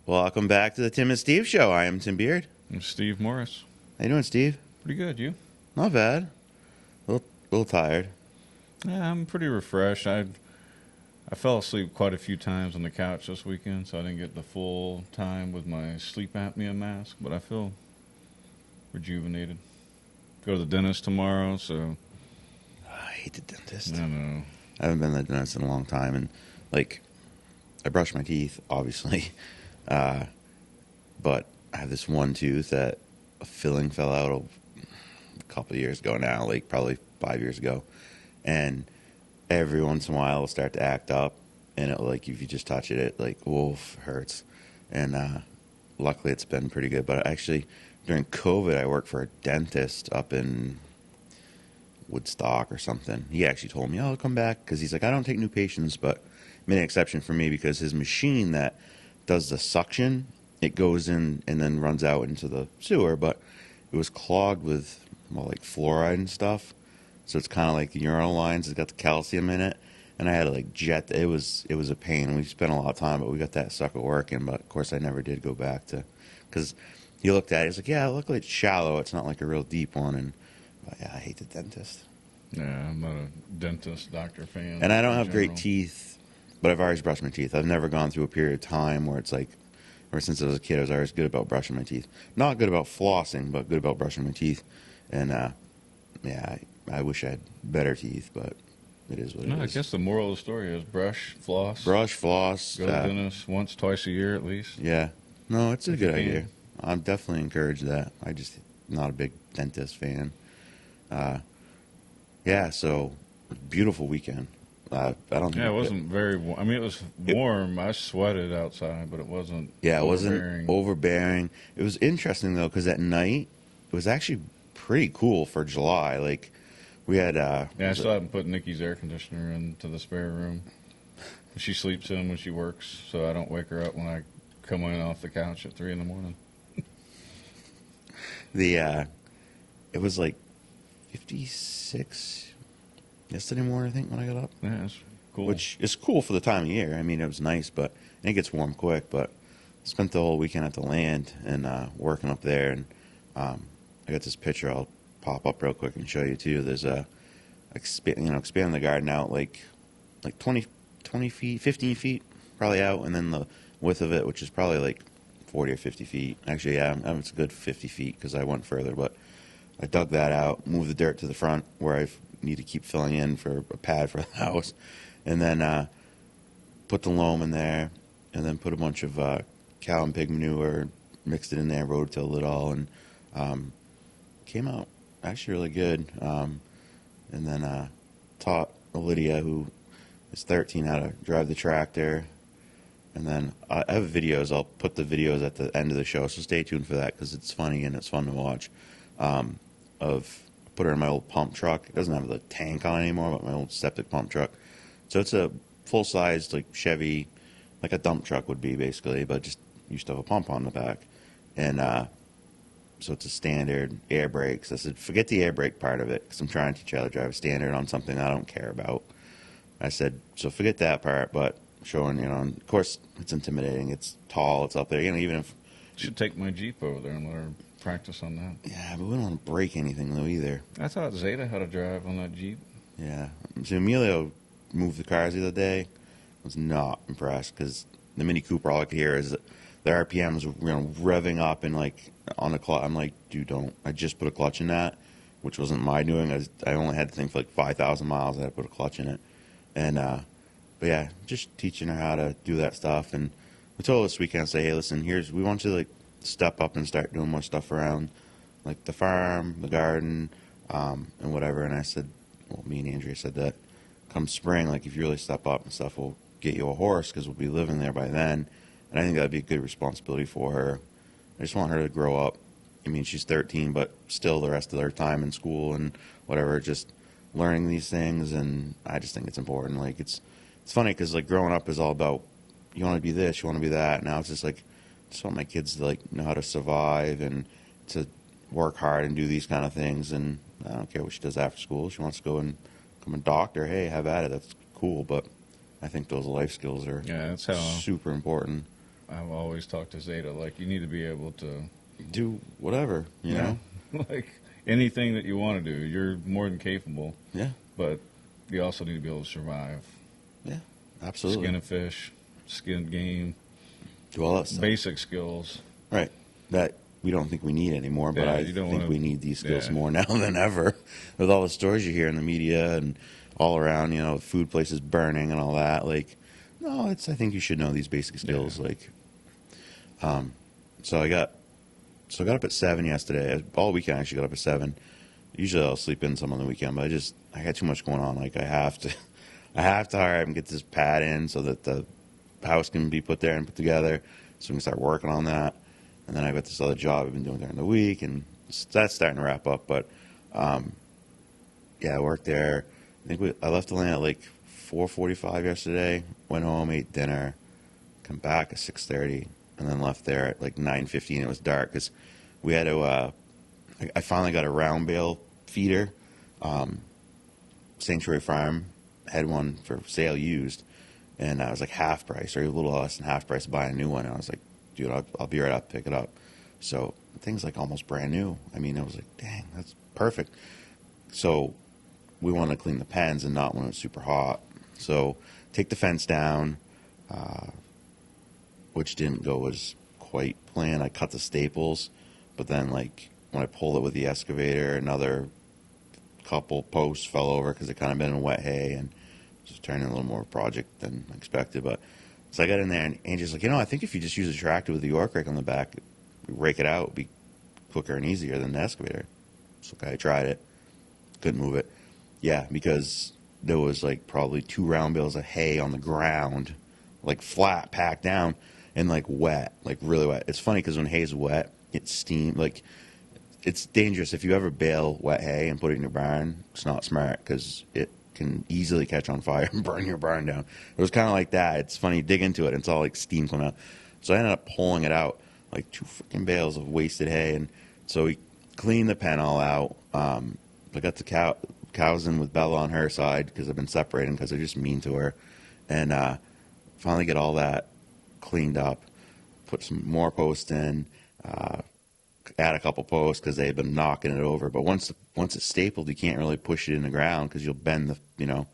Welcome back to the Tim and Steve Show. I am Tim Beard. I'm Steve Morris. How you doing, Steve? Pretty good, you? Not bad. A little tired. Yeah, I'm pretty refreshed. I fell asleep quite a few times on the couch this weekend, so I didn't get the full time with my sleep apnea mask, but I feel rejuvenated. Go to the dentist tomorrow, so... I hate the dentist. I know. I haven't been to the dentist in a long time, and, I brush my teeth, obviously, but I have this one tooth that a filling fell out a couple of years ago now, probably 5 years ago, and every once in a while it'll start to act up, and if you just touch it, hurts, and luckily it's been pretty good. But actually, during COVID, I worked for a dentist up in Woodstock or something. He actually told me, "Oh, I'll come back," because he's like, "I don't take new patients," but made an exception for me because his machine that does the suction, it goes in and then runs out into the sewer, but it was clogged with fluoride and stuff. So it's kind of like the urinal lines. It's got the calcium in it, and I had to jet. It was a pain. We spent a lot of time, but we got that sucker working. But of course, I never did go back to, because he looked at it. He's like, "Yeah, luckily it's shallow. It's not like a real deep one." But yeah, I hate the dentist. Yeah, I'm not a dentist, doctor fan. And I don't have general. great teeth, but I've always brushed my teeth. I've never gone through a period of time where it's ever since I was a kid, I was always good about brushing my teeth. Not good about flossing, but good about brushing my teeth. And yeah, I wish I had better teeth, but it is what it is. I guess the moral of the story is brush, floss. Brush, floss. Go to the dentist once, twice a year at least. Yeah. No, it's a good you idea. can. I'm definitely encouraged that. I just not a big dentist fan. Yeah, so beautiful weekend. I don't think Yeah, it wasn't very warm. I mean, it was warm. I sweated outside, but it wasn't. Yeah, it overbearing. wasn't overbearing. It was interesting though, because at night it was actually pretty cool for July. We had. Yeah, I still haven't put Nikki's air conditioner into the spare room. She sleeps in when she works, so I don't wake her up when I come in off the couch at 3 a.m. It was 56 yesterday morning, I think, when I got up. Yeah, that's cool. Which is cool for the time of year. I mean, it was nice, but it gets warm quick. But I spent the whole weekend at the land and working up there, and I got this picture I'll pop up real quick and show you too. There's expanding the garden out like 20 feet, 15 feet probably out, and then the width of it, which is probably 40 or 50 feet. Actually, yeah, it's a good 50 feet because I went further, but I dug that out, moved the dirt to the front where I need to keep filling in for a pad for the house, and then put the loam in there, and then put a bunch of cow and pig manure, mixed it in there, rototilled it all, and came out actually really good. And then taught Lydia, who is 13, how to drive the tractor. And then I have videos. I'll put the videos at the end of the show, so stay tuned for that because it's funny and it's fun to watch. Put her in my old pump truck. It doesn't have the tank on anymore, but my old septic pump truck. So it's a full-sized Chevy, like a dump truck would be basically, but just used to have a pump on the back. And so it's a standard air brakes. I said, forget the air brake part of it because I'm trying to teach you how to drive a standard on something I don't care about. I said, so forget that part, but showing, of course, it's intimidating. It's tall. It's up there. Even if... Should take my Jeep over there and let her practice on that. Yeah, but we don't want to break anything, though, either. I taught Zeta how to drive on that Jeep. Yeah. So Emilio moved the cars the other day. I was not impressed because the Mini Cooper, all I could hear is the RPMs revving up and on the clutch. I'm like, dude, don't. I just put a clutch in that, which wasn't my doing. I only had the thing for 5,000 miles. I had to put a clutch in it. And, but yeah, just teaching her how to do that stuff. And we told her this weekend, say, hey, listen, we want you to step up and start doing more stuff around the farm, the garden, and whatever. And I said, well, me and Andrea said that come spring, if you really step up and stuff, we'll get you a horse because we'll be living there by then. And I think that'd be a good responsibility for her. I just want her to grow up. I mean, she's 13, but still the rest of her time in school and whatever, just learning these things. And I just think it's important. It's funny because growing up is all about you want to be this, you want to be that. Now it's just just want my kids to know how to survive and to work hard and do these kind of things. And I don't care what she does after school. She wants to go and become a doctor. Hey, have at it. That's cool. But I think those life skills are that's how super important. I've always talked to Zeta, like, you need to be able to, Do whatever, you yeah, know? like anything that you want to do, you're more than capable, Yeah, but you also need to be able to survive. yeah, Skin absolutely. a fish, skin game, Do all that stuff. basic skills. Right. That we don't think we need anymore, but Yeah, I you don't think want we to. need these skills Yeah, more now than ever. With all the stories you hear in the media and all around, food places burning and all that. Like, no, I think you should know these basic skills. yeah. Like, so I got up at 7 yesterday. All weekend I actually got up at 7. Usually I'll sleep in some on the weekend, but I got too much going on. Like I have to, I have to hurry up and get this pad in so that the house can be put there and put together, so we can start working on that. And then I've got this other job I've been doing during the week, and that's starting to wrap up. But yeah, I worked there. I left Atlanta at like 4:45 yesterday. Went home, ate dinner, come back at 6:30, and then left there at like 9:15. It was dark because we had to. I finally got a round bale feeder. Sanctuary Farm had one for sale used, and I was like half price or a little less than half price to buy a new one. And I was like, dude, I'll be right up, pick it up. So the thing's like almost brand new. I mean, I was like, dang, that's perfect. So we wanted to clean the pens and not when it's super hot. So take the fence down, which didn't go as quite planned. I cut the staples, but then like when I pulled it with the excavator, another couple posts fell over because it kind of been in wet hay and just turned into a little more of a project than expected. But so I got in there and Angie's like, I think if you just use a tractor with the York rake on the back, rake it out, it'd be quicker and easier than the excavator. So I tried it, couldn't move it. Yeah, because there was like probably 2 round bales of hay on the ground, like flat, packed down, and like wet, like really wet. It's funny because when hay's wet, it's steam. Like it's dangerous if you ever bale wet hay and put it in your barn. It's not smart because it can easily catch on fire and burn your barn down. It was kind of like that. It's funny, you dig into it, and it's all like steam coming out. So I ended up pulling it out, like 2 freaking bales of wasted hay, and so we cleaned the pen all out. I got the cows in with Bella on her side because I've been separating because they're just mean to her, and finally get all that cleaned up. Put some more posts in. Add a couple posts because they've been knocking it over. But once it's stapled, you can't really push it in the ground because you'll bend the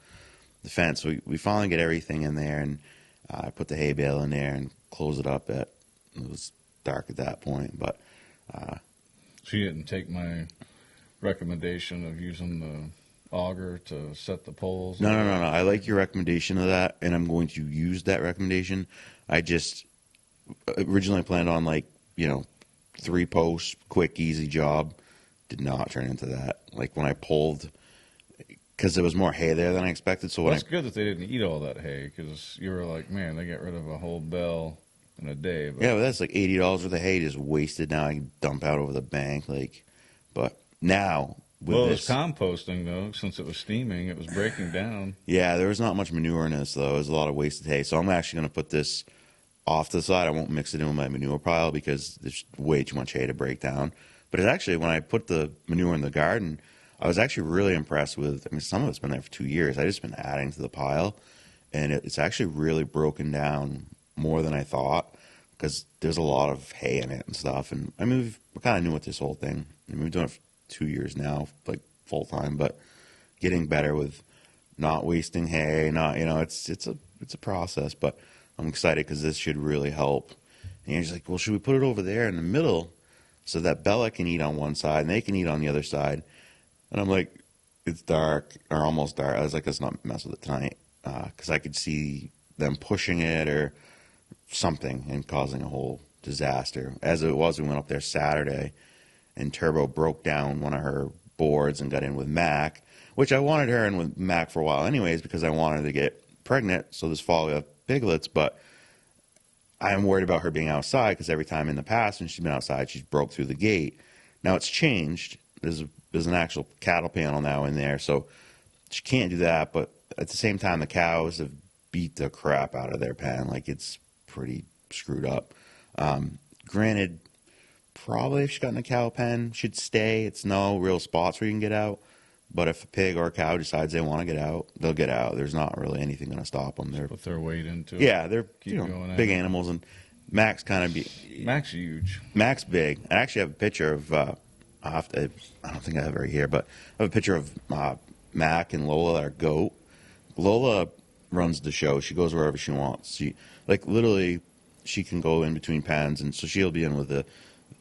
fence. So we finally get everything in there, and I put the hay bale in there and close it up. It was dark at that point, but So you didn't take my recommendation of using the auger to set the poles? no. I like your recommendation of that, and I'm going to use that recommendation. I just originally planned on 3 posts, quick, easy job. Did not turn into that. Like when I pulled, because there was more hay there than I expected. So Well, when that's good that they didn't eat all that hay, because you were like, man, they got rid of a whole bell in a day. But yeah, but that's like $80 worth of hay just wasted. Now I can dump out over the bank. But now with well, it this, was composting though, since it was steaming, it was breaking down. yeah, there was not much manure in this though. There's a lot of wasted hay. So I'm actually going to put this off to the side. I won't mix it in with my manure pile because there's way too much hay to break down. But it's actually, when I put the manure in the garden, I was actually really impressed with. I mean, some of it's been there for 2 years. I just been adding to the pile, and it's actually really broken down more than I thought because there's a lot of hay in it and stuff. And I mean, we're kind of new with this whole thing. I mean, we've done it for 2 years now, like full time, but getting better with not wasting hay. Not it's a process, but I'm excited because this should really help. And he's like, well, should we put it over there in the middle so that Bella can eat on one side and they can eat on the other side? And I'm like, it's dark or almost dark. I was like, let's not mess with it tonight because I could see them pushing it or something and causing a whole disaster. As it was, we went up there Saturday and Turbo broke down one of her boards and got in with Mac, which I wanted her in with Mac for a while anyways because I wanted to get pregnant. So this fall we have piglets, but I'm worried about her being outside because every time in the past when she's been outside, she's broke through the gate. Now it's changed. There's an actual cattle panel now in there, so she can't do that. But at the same time, the cows have beat the crap out of their pen. Like it's pretty screwed up. Granted, probably if she got in a cow pen, she'd stay. It's no real spots where you can get out. But if a pig or a cow decides they want to get out, they'll get out. There's not really anything going to stop them. They're Put their weight into it. yeah, they're Keep going at big it. animals, and Max kind of be Mac's huge. Max big. I actually have a picture of. I don't think I have it right here, but I have a picture of Mac and Lola, our goat. Lola runs the show. She goes wherever she wants. She like literally, she can go in between pens, and so she'll be in with the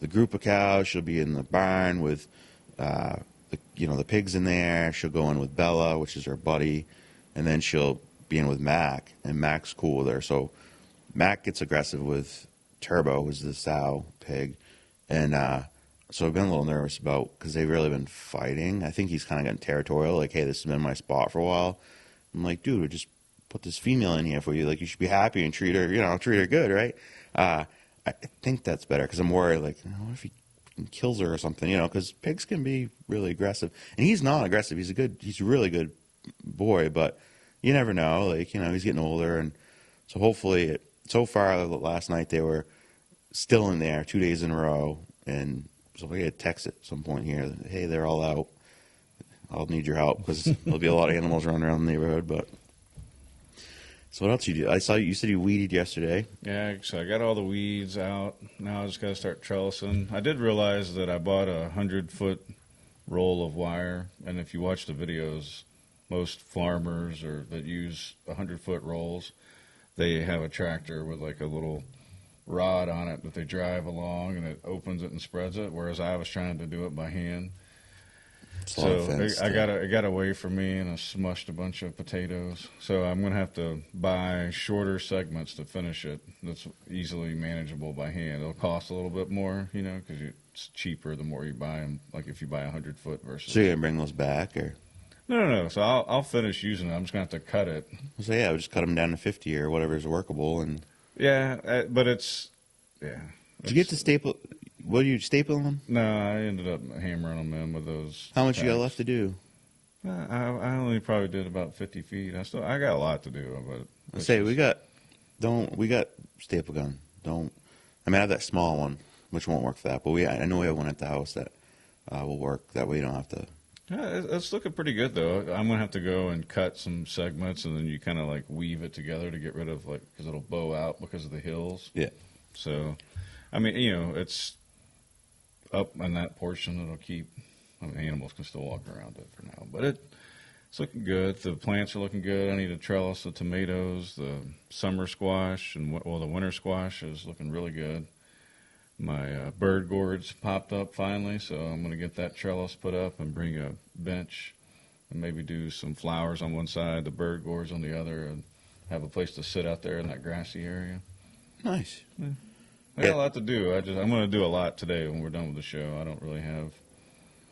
group of cows. She'll be in the barn with the pigs in there. She'll go in with Bella, which is her buddy, and then she'll be in with Mac, and Mac's cool with her. So Mac gets aggressive with Turbo, who's the sow pig, and so I've been a little nervous about because they've really been fighting. I think he's kind of gotten territorial, like, hey, this has been my spot for a while. I'm like, dude, just put this female in here for you. Like, you should be happy and treat her good, right? I think that's better because I'm worried, like, what if he kills her or something, because pigs can be really aggressive. And he's not aggressive. He's a really good boy, but you never know. Like, he's getting older. And so hopefully, so far last night, they were still in there 2 days in a row. And so I get a text at some point here, hey, they're all out. I'll need your help because there'll be a lot of animals running around the neighborhood. But so what else you do? I saw you said you weeded yesterday. Yeah, so I got all the weeds out. Now I just got to start trellising. I did realize that I bought a 100-foot roll of wire, and if you watch the videos, most farmers that use 100-foot rolls, they have a tractor with like a little rod on it that they drive along, and it opens it and spreads it. Whereas I was trying to do it by hand. So it got away from me, and I smushed a bunch of potatoes. So I'm going to have to buy shorter segments to finish it. That's easily manageable by hand. It'll cost a little bit more, because it's cheaper the more you buy them. Like if you buy 100-foot versus. So you're gonna bring those back, or? No. So I'll finish using it. I'm just going to have to cut it. So yeah, we'll just cut them down to 50 or whatever is workable, and. Yeah, but it's. Did you get to staple? What are you stapling them? No, I ended up hammering them in with those. How much tacks. you got left to do? I only probably did about 50 feet. I got a lot to do, but We got staple gun. I have that small one, which won't work for that. But I know we have one at the house that will work. That way you don't have to. Yeah, it's looking pretty good though. I'm gonna have to go and cut some segments, and then you kind of like weave it together to get rid of because it'll bow out because of the hills. Yeah. So, it's up in that portion that'll keep. Animals can still walk around it for now, but it's looking good. The plants are looking good. I need to trellis the tomatoes, the summer squash, and the winter squash is looking really good. My bird gourds popped up finally, so I'm going to get that trellis put up and bring a bench and maybe do some flowers on one side, the bird gourds on the other, and have a place to sit out there in that grassy area. Nice. Yeah. I got a lot to do. I'm going to do a lot today when we're done with the show. I don't really have.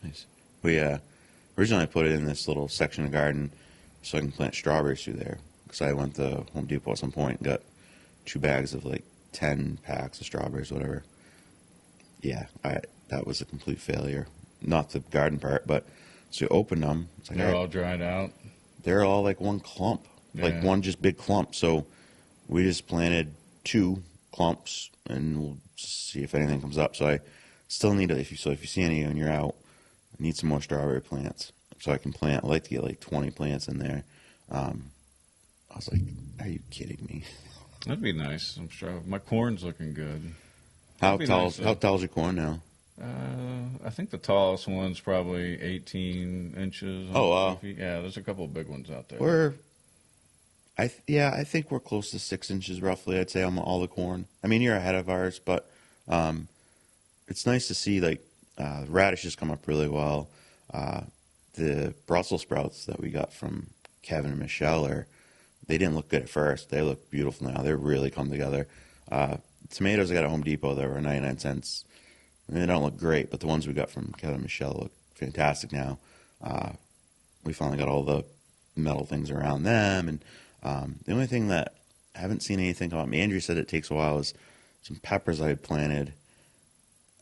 Nice. We originally put it in this little section of garden so I can plant strawberries through there. Because I went to Home Depot at some point and got 2 bags of 10 packs of strawberries, whatever. Yeah, that was a complete failure. Not the garden part, but so you opened them. It's like, they're all dried out. They're all like one clump, like one just big clump. So we just planted 2 clumps, and we'll see if anything comes up. So I still need to. If you see any when you're out, I need some more strawberry plants so I can plant. I like to get 20 plants in there. I was like, "Are you kidding me?" That'd be nice. I'm sure my corn's looking good. How tall is your corn now? I think the tallest one's probably 18 inches. Oh, wow. Feet. Yeah, there's a couple of big ones out there. I think we're close to 6 inches roughly, I'd say, on all the corn. You're ahead of ours, but it's nice to see, radishes come up really well. The Brussels sprouts that we got from Kevin and Michelle, they didn't look good at first. They look beautiful now. They've really come together. Tomatoes I got at Home Depot, they were 99 cents. They don't look great, but the ones we got from Kevin and Michelle look fantastic now. We finally got all the metal things around them, and the only thing that I haven't seen anything about, Andrew said it takes a while, is some peppers I had planted.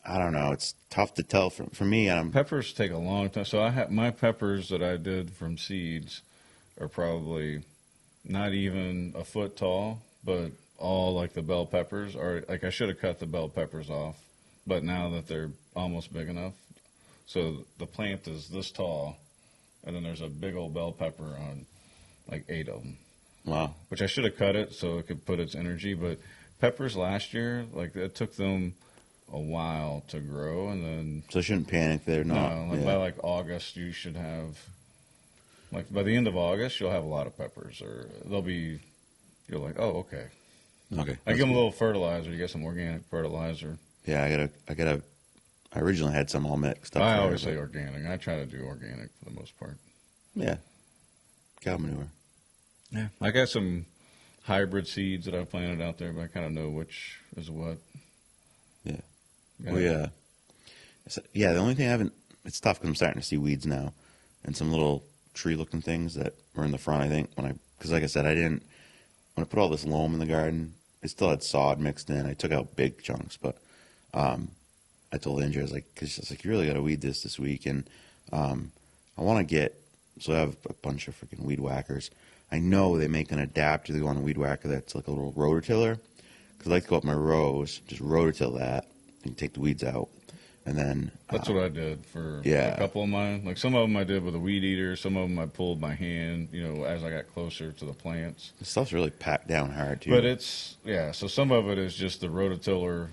I don't know. It's tough to tell for me. Peppers take a long time. So I have my peppers that I did from seeds are probably not even a foot tall, but all like the bell peppers are I should have cut the bell peppers off, but now that they're almost big enough, so the plant is this tall, and then there's a big old bell pepper on 8 of them. Wow. Which I should have cut it so it could put its energy, but peppers last year, like it took them a while to grow, and then So I shouldn't panic. They're not. no, like by like August, you should have like by the end of August, you'll have a lot of peppers, or they'll be. You're like, oh, okay. Okay. I give them a little fertilizer. You get some organic fertilizer. Yeah, I gotta. I originally had some all mixed up. I there, always but- say organic. I try to do organic for the most part. Yeah. Cow manure. Yeah, I got some hybrid seeds that I planted out there, but I kind of know which is what. Yeah. Yeah. Yeah, the only thing I haven't, it's tough because I'm starting to see weeds now and some little tree looking things that were in the front, I think, because like I said, when I put all this loam in the garden, it still had sod mixed in. I took out big chunks, but I told Andrew, I was like, because she's like, you really got to weed this week. And I want to so I have a bunch of freaking weed whackers. I know they make an adapter to go on a weed whacker that's like a little rototiller. Because I like to go up my rows, just rototill that, and take the weeds out. And then That's what I did for yeah. a couple of mine. Like some of them I did with a weed eater. Some of them I pulled by hand, as I got closer to the plants. the stuff's really packed down hard too. But so some of it is just the rototiller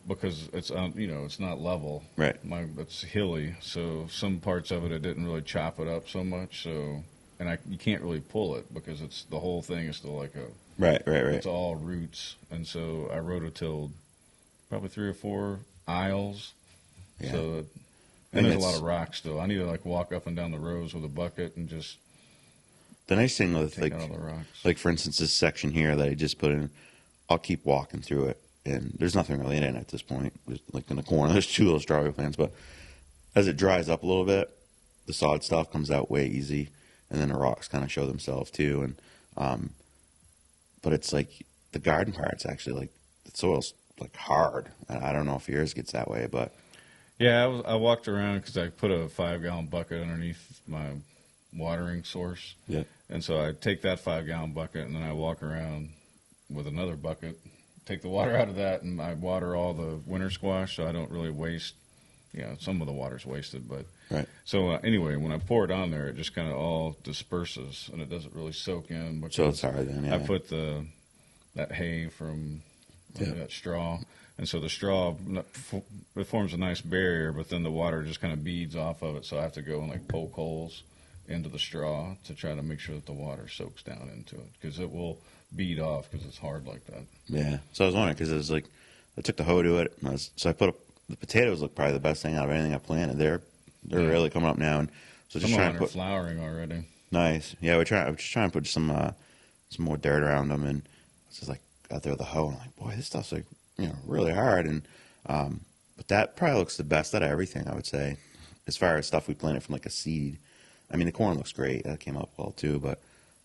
because it's, it's not level. Right. It's hilly. So some parts of it didn't really chop it up so much. So, and you can't really pull it because the whole thing is still like right. it's all roots. And so I rototilled probably 3 or 4 aisles. Yeah. So, And there's a lot of rocks still. I need to walk up and down the rows with a bucket and just The nice thing with take out all the rocks. like for instance, this section here that I just put in, I'll keep walking through it, and there's nothing really in it at this point. There's, like in the corner, there's 2 little strawberry plants, but as it dries up a little bit, the sod stuff comes out way easy, and then the rocks kind of show themselves too. And but it's like the garden part's actually like the soil's like hard. I don't know if yours gets that way, but Yeah, I walked around because I put a 5-gallon bucket underneath my watering source. yeah, And so I take that 5-gallon bucket and then I walk around with another bucket, take the water out of that, and I water all the winter squash so I don't really waste. Some of the water's wasted, but right. so anyway, when I pour it on there, it just kind of all disperses and it doesn't really soak in. So it's hard then. Yeah. I put that hay from that straw, and so the straw it forms a nice barrier, but then the water just kind of beads off of it. So I have to go and poke holes into the straw to try to make sure that the water soaks down into it because it will bead off because it's hard like that. Yeah. So I was wondering because it was like I took the hoe to it, and I put the potatoes look probably the best thing out of anything I planted. They're really coming up now, and so just Some trying of to them are put flowering already. nice. Yeah, I'm just trying to put some more dirt around them, and it's just like out there with the hoe. And I'm like, boy, this stuff's like really hard, and but that probably looks the best out of everything, I would say, as far as stuff we planted from like a seed. I mean, the corn looks great. That came up well too, but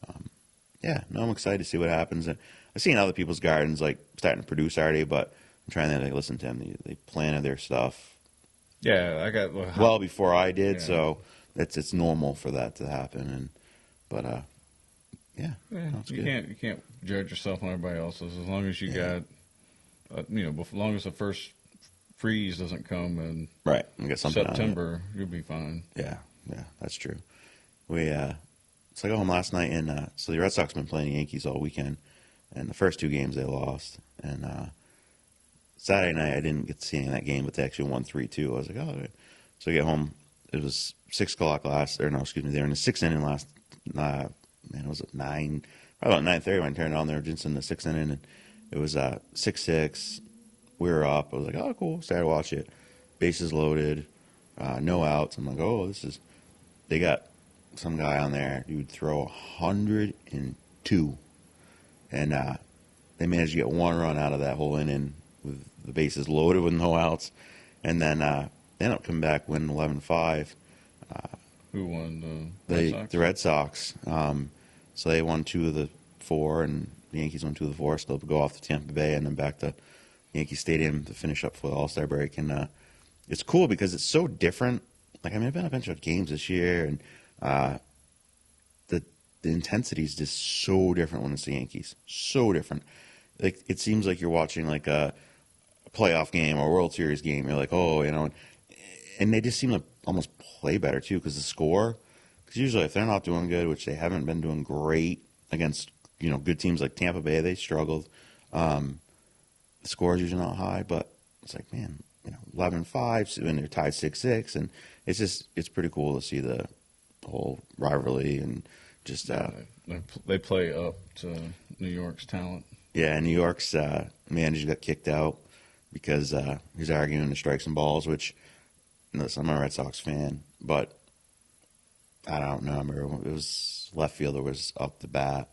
I'm excited to see what happens. And I've seen other people's gardens like starting to produce already, but I'm trying to listen to them. They planted their stuff Yeah, I got well before I did, Yeah. so it's normal for that to happen. But sounds you good. can't judge yourself on everybody else's as long as you Yeah. got as long as the first freeze doesn't come in Right, we got something out of it. September, you'll be fine. Yeah, that's true. So I got home last night, and so the Red Sox been playing the Yankees all weekend, and the first 2 games they lost, and Saturday night I didn't get to see any of that game, but they actually won 3-2. I was like, oh, so I get home. It was 6:00 they were in the 6th inning last. It was at 9, probably about 9:30 when I turned it on. They were just in the 6th inning, and it was 6-6. We were up. I was like, oh, cool. Started to watch it. Bases loaded, no outs. I'm like, oh, they got some guy on there who would throw 102, and they managed to get 1 run out of that whole inning with the bases loaded with no outs, and then they ended up coming back winning 11-5. Who won the Red Sox? The Red Sox. So they won 2 of the 4, and the Yankees won 2 of the 4. So they'll go off to Tampa Bay and then back to Yankee Stadium to finish up for the All-Star break. And it's cool because it's so different. Like, I mean, I've been a bunch of games this year, and the intensity is just so different when it's the Yankees. So different. Like, it seems like you're watching like a playoff game or a World Series game. You're like, oh, and they just seem to almost play better too because the score. Because usually, if they're not doing good, which they haven't been doing great against good teams like Tampa Bay, they struggled. the score is usually not high, but it's like, man, 11-5, so, and they're tied 6-6, and it's pretty cool to see the whole rivalry and just They play up to New York's talent. yeah. New York's manager got kicked out because he's arguing the strikes and balls, which listen, I'm a Red Sox fan, but I don't know. I remember it was left fielder was up the bat,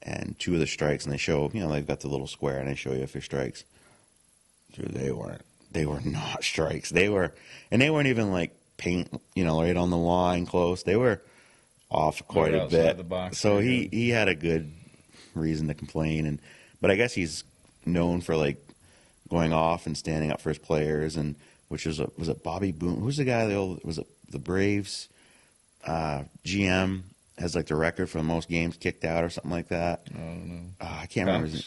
and two of the strikes, and they show they've got the little square, and they show you if your strikes. Dude, they weren't. They were not strikes. They weren't even like paint, right on the line close. They were off quite a bit. The box so area. he had a good reason to complain, but I guess he's known for like going off and standing up for his players, and which was it Bobby Boone? Who's the guy? Was it the Braves GM has like the record for the most games kicked out or something like that? I don't know. I can't remember his name.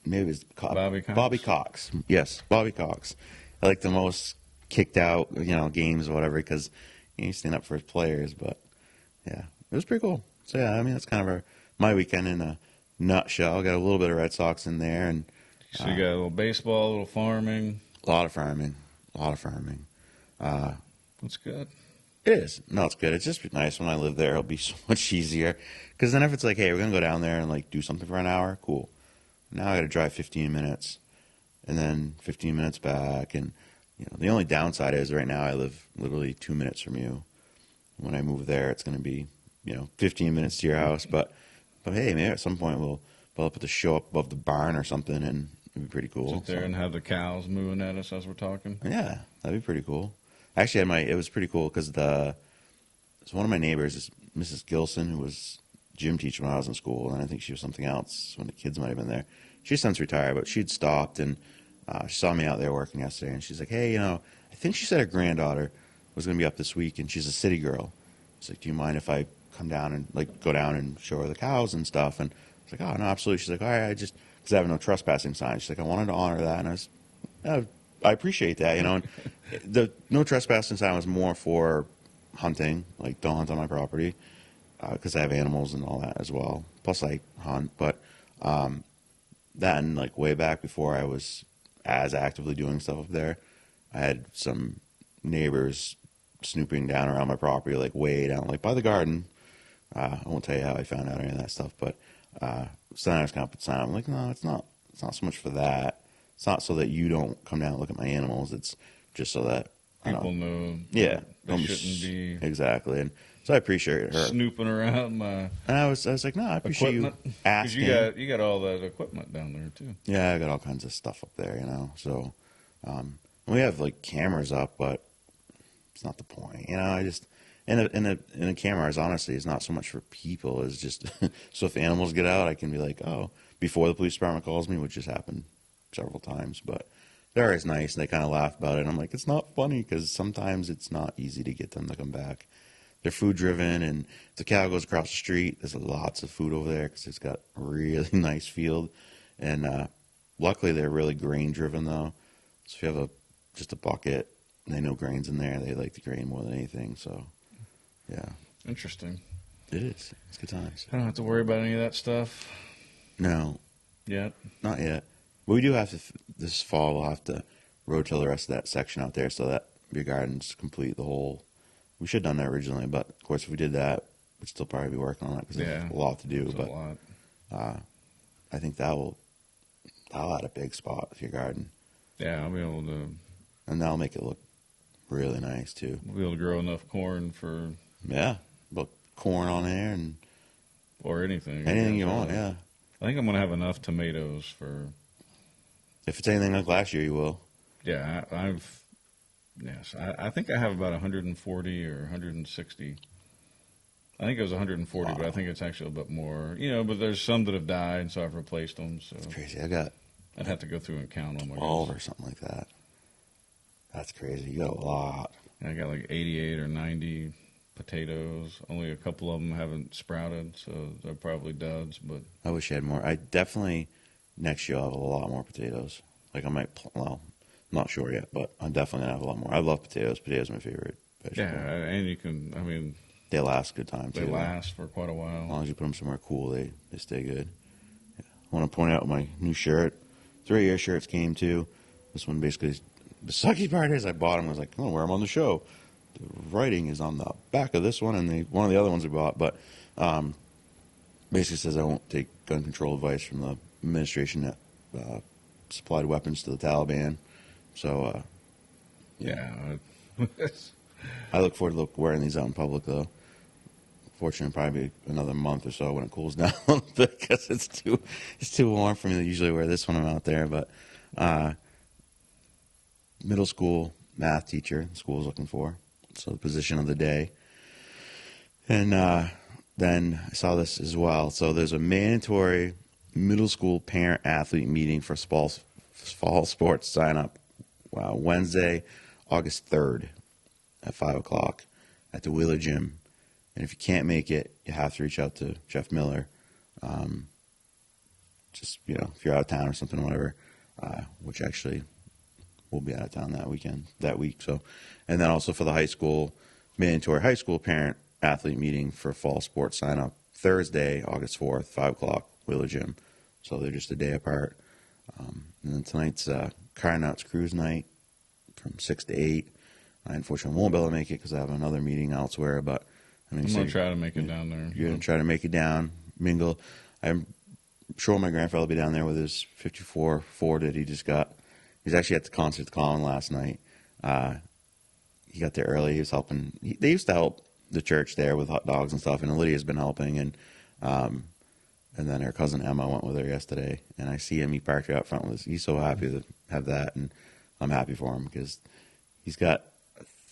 Maybe it was Bobby Cox? Bobby Cox. Yes, Bobby Cox. I like the most kicked out, games or whatever because he stand up for his players. But yeah, it was pretty cool. So yeah, I mean that's kind of my weekend in a nutshell. Got a little bit of Red Sox in there, and So you got a little baseball, a little farming. a lot of farming. That's good. It is. No, it's good. It's just nice when I live there. It'll be so much easier. Because then if it's like, hey, we're going to go down there and like do something for an hour, cool. Now I got to drive 15 minutes and then 15 minutes back. And, the only downside is right now I live literally 2 minutes from you. When I move there, it's going to be, 15 minutes to your house. But hey, maybe at some point we'll put the show up above the barn or something and it'd be pretty cool. Sit there and have the cows mooing at us as we're talking. Yeah, that'd be pretty cool. Actually, it was pretty cool because one of my neighbors is Mrs. Gilson, who was gym teacher when I was in school, and I think she was something else when the kids might have been there. She's since retired, but she'd stopped and she saw me out there working yesterday, and she's like, hey, I think she said her granddaughter was going to be up this week, and she's a city girl. She's like, do you mind if I come down and like go down and show her the cows and stuff? And I was like, oh, no, absolutely. She's like, all right, because I have no trespassing sign. She's like, I wanted to honor that, and I appreciate that, And the no trespassing sign was more for hunting, like don't hunt on my property, because I have animals and all that as well. Plus, I hunt, but that and like way back before I was as actively doing stuff up there, I had some neighbors snooping down around my property, like way down, like by the garden. I won't tell you how I found out any of that stuff, but so then I was kind of put sign. I'm like, no, it's not so much for that. It's not so that you don't come down and look at my animals. It's just so that People know. Yeah, They shouldn't be exactly. And so I appreciate her. snooping around my And I was like, no, I appreciate equipment. you 'Cause asking. you got all that equipment down there too. Yeah, I got all kinds of stuff up there, So we have like cameras up, but it's not the point, I just and a camera is honestly is not so much for people as just so if animals get out, I can be like, oh, before the police department calls me, which has happened several times, but they're always nice and they kind of laugh about it. And I'm like, it's not funny because sometimes it's not easy to get them to come back. They're food driven, and if the cow goes across the street, there's lots of food over there because it's got a really nice field. And luckily, they're really grain driven though. So if you have just a bucket and they know grain's in there, they like the grain more than anything. So yeah, Interesting. it is. It's good times. I don't have to worry about any of that stuff No, yet. not yet. But we do have to, this fall, we'll have to roadkill the rest of that section out there so that beer garden's complete the whole. We should have done that originally, but of course, if we did that, we'd still probably be working on it because there's a lot to do. There's But a lot. I think that'll add a big spot to your garden, Yeah, I'll be able to. and that'll make it look really nice too. We'll be able to grow enough corn for Yeah, but corn on there and or anything. anything you want. Yeah, I think I'm gonna have enough tomatoes for. if it's anything like last year, you will. Yeah, I think I have about 140 or 160. I think it was 140, but I think it's actually a bit more. But there's some that have died, so I've replaced them. So It's crazy. I got I'd have to go through and count them. 12 or something like that. That's crazy. You got a lot. I got like 88 or 90 potatoes. Only a couple of them haven't sprouted, so they're probably duds. But I wish I had more. I definitely next year I'll have a lot more potatoes. Like I might, I'm not sure yet, but I'm definitely gonna have a lot more. I love potatoes. Potatoes are my favorite vegetable. yeah, and you can. I mean, They last a good time too. they last for quite a As while. long as you put them somewhere cool, they stay good. Yeah. I want to point out my new shirt. 3 year shirts came too. This one basically, the sucky part is I bought them. I was like, oh, wear them on the show. The writing is on the back of this one and one of the other ones we bought, but basically says I won't take gun control advice from the administration that supplied weapons to the Taliban. So, Yeah. I look forward to wearing these out in public, though. Fortunately, probably another month or so when it cools down a little bit because it's too warm for me to usually wear this when I'm out there. But middle school math teacher, school's looking for, so the position of the day. And then I saw this as well. So there's a mandatory middle school parent athlete meeting for fall sports sign up Wednesday, August 3rd at 5 o'clock at the Wheeler Gym. And if you can't make it, you have to reach out to Jeff Miller. Just, if you're out of town or something, whatever, which actually we'll be out of town that week. So, and then also for the high school, mandatory high school parent athlete meeting for fall sports sign up Thursday, August 4th, 5 o'clock, Wheeler Gym. So they're just a day apart. And then tonight's Car Nuts Cruise Night from 6 to 8. I unfortunately won't be able to make it because I have another meeting elsewhere, but I'm going to try to make it down there. You're going to try to make it down, mingle. I'm sure my grandfather will be down there with his 54 Ford that he just got. He's actually at the concert at the Common last night. He got there early. He was helping. They used to help the church there with hot dogs and stuff, and Lydia's been helping. And then her cousin Emma went with her yesterday, and I see him. He parked right out front with us. He's so happy to have that, and I'm happy for him because he's got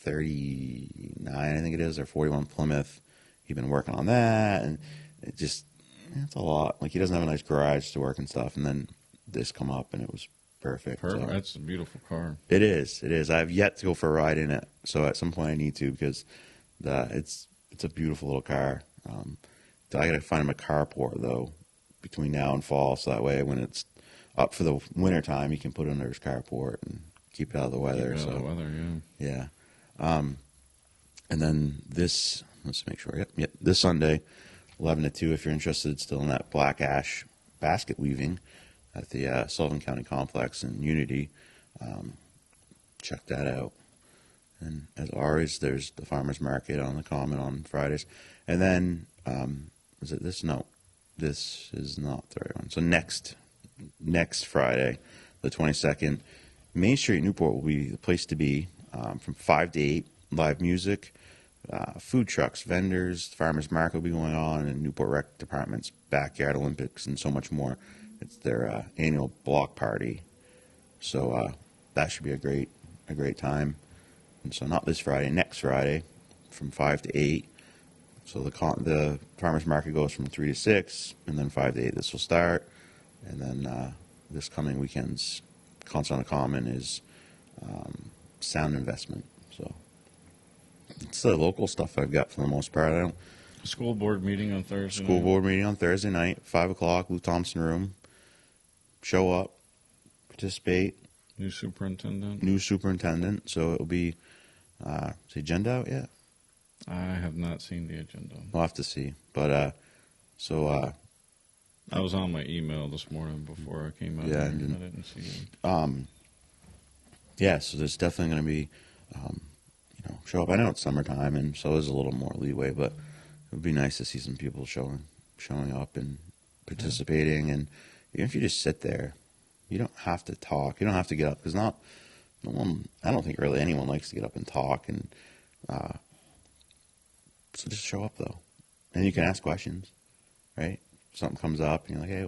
39, I think it is, or 41 Plymouth. He's been working on that, and it's a lot. Like, he doesn't have a nice garage to work and stuff, and then this come up, and it was perfect. Perfect. So, that's a beautiful car. It is. I have yet to go for a ride in it, so at some point I need to because it's a beautiful little car. I got to find him a carport, though, between now and fall, so that way when it's up for the winter time, he can put it under his carport and keep it out of the weather. Keep it out of the weather, yeah. And then let's make sure. Yep. This Sunday, 11 to 2, if you're interested still in that black ash basket weaving at the Sullivan County Complex in Unity, check that out. And as always, there's the farmers market on the Common on Fridays. And then, is it this? No, this is not the right one. So next Friday, the 22nd, Main Street Newport will be the place to be from 5 to 8. Live music, food trucks, vendors, farmers market will be going on, and Newport Rec Department's Backyard Olympics, and so much more. It's their annual block party, so that should be a great time. And so not this Friday, next Friday, from 5 to 8. So the farmers market goes from 3 to 6, and then 5 to 8. This will start, and then this coming weekend's concert on the Common is sound investment. So it's the local stuff I've got for the most part. School board meeting on Thursday. School board meeting on Thursday night, 5 o'clock, Lou Thompson Room. Show up, participate. New superintendent. So it will be, is the agenda out yet? I have not seen the agenda. We'll have to see. But, I was on my email this morning before I came out. Yeah, I didn't see it. Yeah, so there's definitely going to be, show up. I know it's summertime, and so there's a little more leeway, but it would be nice to see some people showing up and participating. And even if you just sit there, you don't have to talk. You don't have to get up because I don't think really anyone likes to get up and talk. And so just show up though, and you can ask questions, right? If something comes up, and you're like, hey,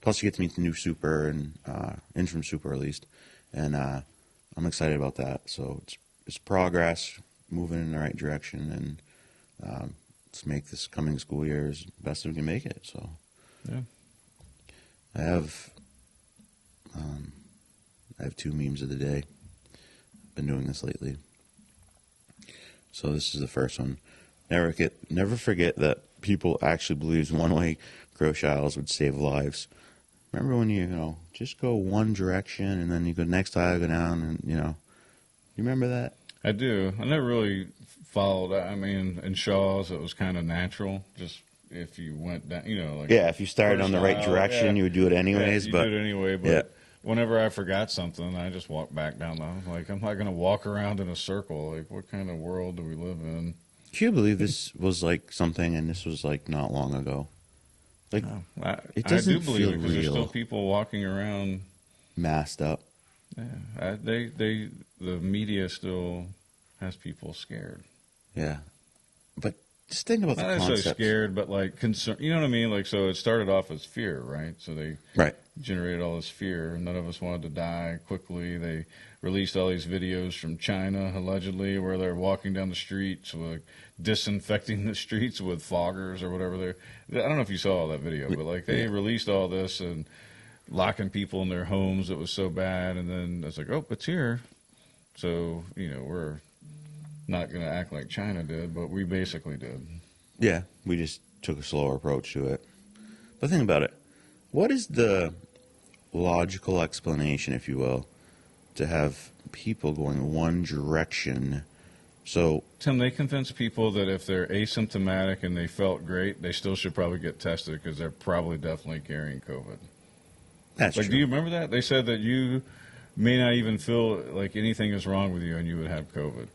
plus you get to meet the new super and interim super at least, and I'm excited about that. So it's progress, moving in the right direction, and let's make this coming school year as best as we can make it. So yeah, I have 2 memes of the day. Been doing this lately. So this is the first one. Never forget that people actually believe one-way grow showers would save lives. Remember when you just go one direction and then you go next aisle, go down, and you remember that? I do. I never really followed that. I mean, in Shaw's, it was kind of natural. Just if you went down, like Yeah, if you started on first the right aisle, direction, yeah, you would do it anyways. you But do it anyway. But yeah, whenever I forgot something, I just walked back down the. Like I'm not gonna walk around in a circle. Like what kind of world do we live in? can you believe this was like something, and this was like not long ago? Like No, it I do doesn't believe feel it because there's still real, people walking around. masked up. Yeah, the media still has people scared. Yeah, but just think about Not the necessarily concept. scared, but like concern. You know what I mean? Like, so it started off as fear, right? So they Right. generated all this fear. None of us wanted to die quickly. They released all these videos from China, allegedly, where they're walking down the streets, like disinfecting the streets with foggers or whatever. I don't know if you saw all that video, but like they released all this and locking people in their homes. It was so bad, and then it's like, oh, it's here. So we're not going to act like China did, but we basically did. Yeah, we just took a slower approach to it. But think about it. What is the logical explanation, if you will, to have people going one direction? So, Tim, they convince people that if they're asymptomatic and they felt great, they still should probably get tested because they're probably definitely carrying COVID. that's Like, true. do you remember that? They said that you may not even feel like anything is wrong with you and you would have COVID.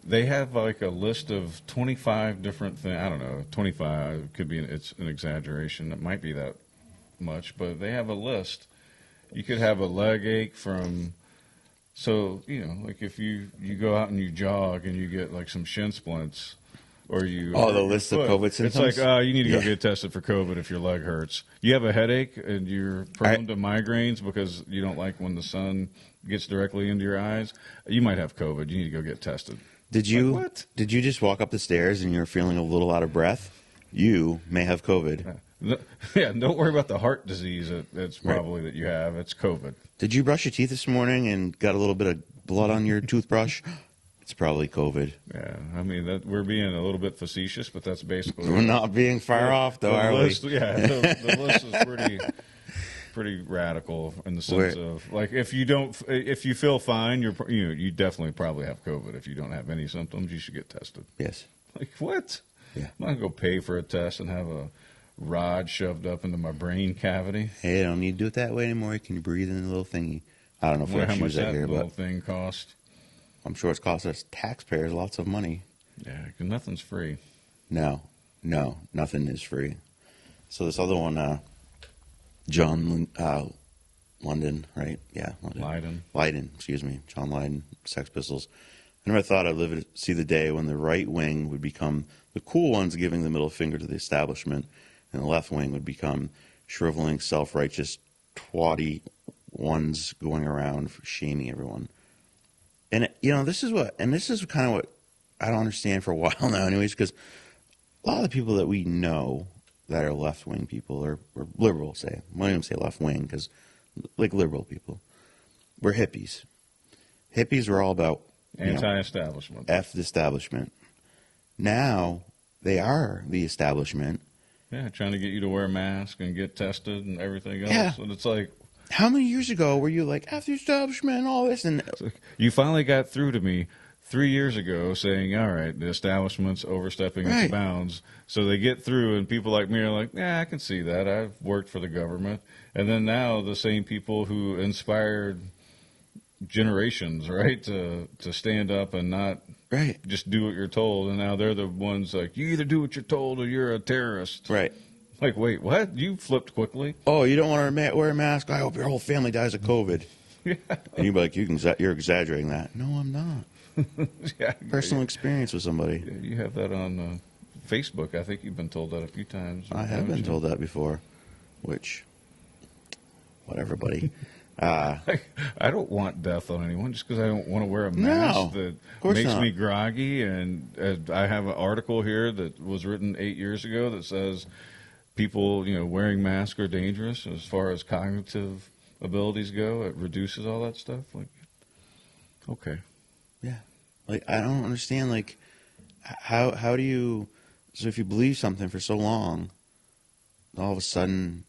They have like a list of 25 different things. I don't know, 25 could be, it's an exaggeration. It might be that much, but they have a list. You could have a leg ache from, so, like if you go out and you jog and you get like some shin splints or you. Oh, hurt the your list of foot, COVID It's symptoms? like, you need to go Yeah. get tested for COVID if your leg hurts. You have a headache and you're prone I- to migraines because you don't like when the sun gets directly into your eyes. You might have COVID. You need to go get tested. Did you Like, what? did you just walk up the stairs and you're feeling a little out of breath? You may have COVID. Yeah, don't worry about the heart disease that's Right. probably that you have. It's COVID. Did you brush your teeth this morning and got a little bit of blood on your toothbrush? It's probably COVID. Yeah, I mean that we're being a little bit facetious, but that's basically We're not being far off, though, the are list, we? Yeah, the list is pretty radical in the sense of like if you feel fine, you definitely probably have COVID. If you don't have any symptoms, you should get tested. Yes. Like what? Yeah. I'm not gonna go pay for a test and have a rod shoved up into my brain cavity. Hey, I don't need to do it that way anymore. Can you breathe in the little thingy? I don't know if I we wonder how actually much use that that here, little but thing cost. I'm sure it's cost us taxpayers lots of money. Yeah, 'cause nothing's free. No, nothing is free. So this other one, John London, right? Yeah, Lydon, excuse me, John Lydon, Sex Pistols. I never thought I'd live to see the day when the right wing would become the cool ones giving the middle finger to the establishment, and the left wing would become shriveling, self-righteous, twatty ones going around shaming everyone. And this is kind of what I don't understand for a while now, anyways, because a lot of the people that we know that are left-wing people or liberal, say, I won't even say left-wing because, like, liberal people, we're hippies. Hippies were all about Anti-establishment. F the establishment. Now they are the establishment. Yeah, trying to get you to wear a mask and get tested and everything else. Yeah. And it's like, How many years ago were you like F the establishment and all this? And you finally got through to me 3 years ago saying, all right, the establishment's overstepping Right. its bounds. So they get through, and people like me are like, yeah, I can see that. I've worked for the government. And then now the same people who inspired generations, right, to stand up and not right, just do what you're told, and now they're the ones like, you either do what you're told or you're a terrorist. right. Like, wait, what? You flipped quickly. Oh, you don't want to wear a mask? I hope your whole family dies of COVID. Yeah. And you'd be like, you're exaggerating that. No, I'm not. Yeah. Personal experience with somebody. You have that on Facebook. I think you've been told that a few times. I have been told that before, which, whatever, buddy. I don't want death on anyone just because I don't want to wear a No, mask that of course makes not. me groggy. And I have an article here that was written 8 years ago that says people, wearing masks are dangerous as far as cognitive abilities go. It reduces all that stuff. Like, okay. Yeah. Like, I don't understand, like, how do you, so if you believe something for so long, all of a sudden,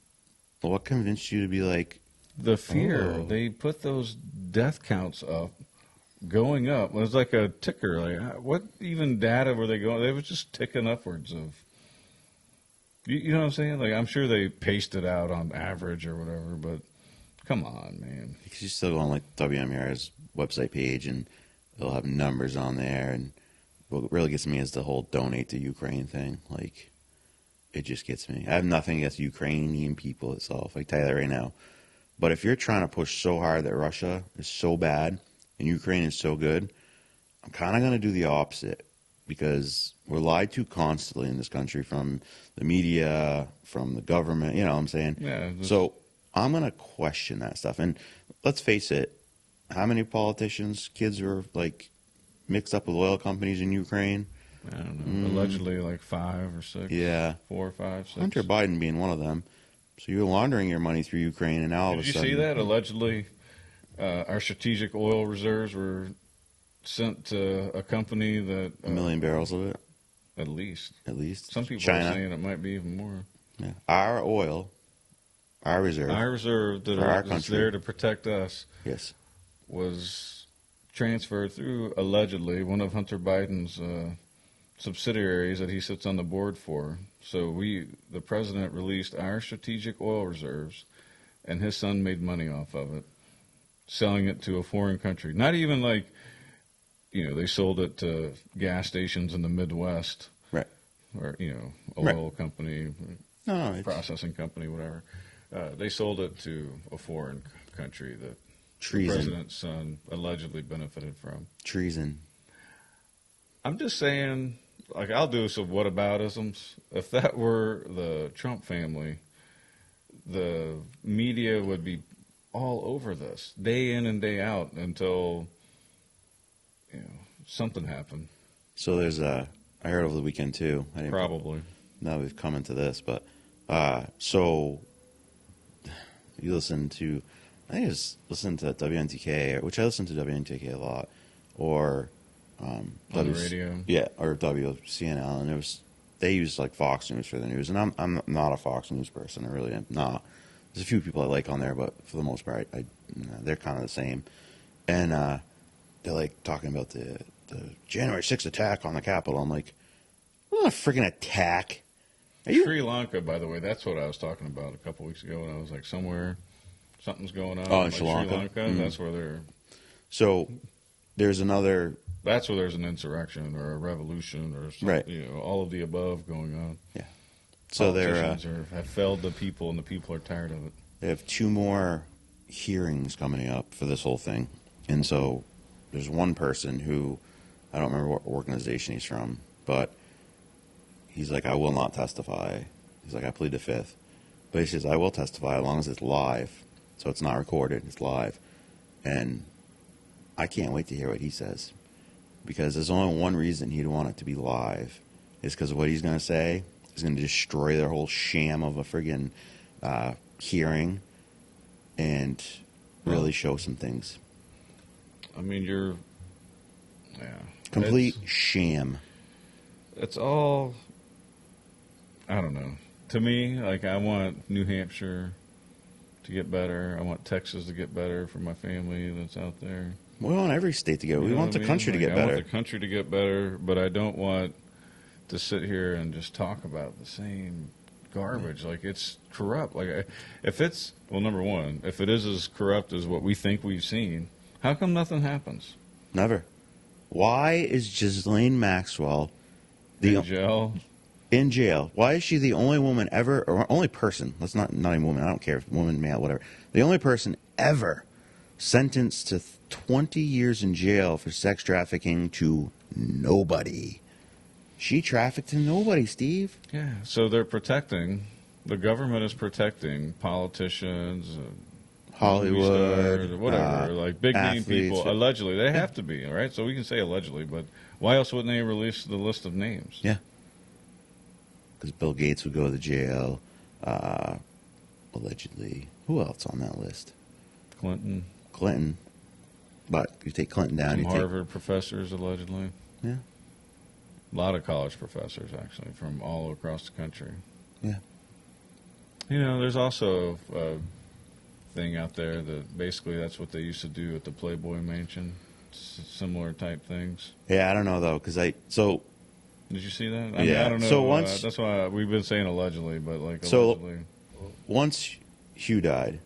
what convinced you to be like, The fear, Oh. they put those death counts up, going up. It was like a ticker. Like, what even data were they going? They were just ticking upwards of. You know what I'm saying? Like, I'm sure they paced it out on average or whatever, but come on, man. Because you still go on like WMER's website page and they'll have numbers on there. And what really gets me is the whole donate to Ukraine thing. Like, it just gets me. I have nothing against Ukrainian people itself. I tell you that right now. But if you're trying to push so hard that Russia is so bad and Ukraine is so good, I'm kind of going to do the opposite because we're lied to constantly in this country from the media, from the government. You know what I'm saying? Yeah. So I'm going to question that stuff. And let's face it, how many politicians' kids are like mixed up with oil companies in Ukraine? I don't know. Allegedly, like 5 or 6. Yeah. 4 or 5, 6. Hunter Biden being one of them. So you're laundering your money through Ukraine, and now all of a Did you sudden, see that? Allegedly, our strategic oil reserves were sent to a company that a million barrels of it, at least. at least. Some people China. are saying it might be even more. Yeah. Our oil, our reserve. Our reserve that For our is country. there to protect us Yes. was transferred through, allegedly, one of Hunter Biden's subsidiaries that he sits on the board for. So the president released our strategic oil reserves, and his son made money off of it, selling it to a foreign country. Not even like, they sold it to gas stations in the Midwest. Right. Or, oil company, No, it's processing company, whatever. They sold it to a foreign country that the treason. president's son allegedly benefited from. Treason. I'm just saying, like, I'll do some whataboutisms. If that were the Trump family, the media would be all over this day in and day out until something happened. So there's I heard over the weekend too. I didn't Probably. Now we've come into this, but so you listen to, I just listen to WNTK, which I listen to WNTK a lot, or On the radio. Yeah, or WCNL, and they use like Fox News for the news, and I'm not a Fox News person. I really am not. There's a few people I like on there, but for the most part, they're kind of the same. And they're like talking about the January 6th attack on the Capitol. I'm like, what a freaking attack! Sri Lanka, by the way, that's what I was talking about a couple weeks ago when I was like something's going on. Oh, in like Sri Lanka? Mm. That's where they're. So there's another. That's where there's an insurrection or a revolution or something, Right. All of the above going on. Yeah. So Politicians have failed the people, and the people are tired of it. they have 2 more hearings coming up for this whole thing, and so there's one person who I don't remember what organization he's from, but he's like, I will not testify. He's like, I plead the fifth, but he says I will testify as long as it's live, so it's not recorded, it's live, and I can't wait to hear what he says. Because there's only one reason he'd want it to be live, is because of what he's going to say. He's going to destroy their whole sham of a friggin' hearing and really show some things. I mean, Complete sham. It's all, I don't know. To me, like, I want New Hampshire to get better. I want Texas to get better for my family that's out there. We want every state to get. We know want what the I country to mean? get I better. want the country to get better, but I don't want to sit here and just talk about the same garbage. Like, it's corrupt. Like, number one, if it is as corrupt as what we think we've seen, how come nothing happens? Never. Why is Ghislaine Maxwell In jail? in jail? Why is she the only woman ever, or only person? Let's not even woman. I don't care if woman, male, whatever. The only person ever sentenced to 20 years in jail for sex trafficking to nobody. She trafficked to nobody, Steve. Yeah. So they're protecting, the government is protecting politicians, Hollywood, movie stars, whatever, like big name athletes. people. Allegedly, they have to be, all right? So we can say allegedly, but why else wouldn't they release the list of names? Yeah. Because Bill Gates would go to jail, allegedly. Who else on that list? Clinton, Clinton. But you take Clinton down, some you Harvard professors, allegedly. take. Yeah. A lot of college professors, actually, from all across the country. Yeah. There's also a thing out there that basically that's what they used to do at the Playboy Mansion. Similar type things. Yeah, I don't know though, because Did you see that? I mean, Yeah. I don't know. So once- that's why we've been saying allegedly, but like So- allegedly. Once Hugh died,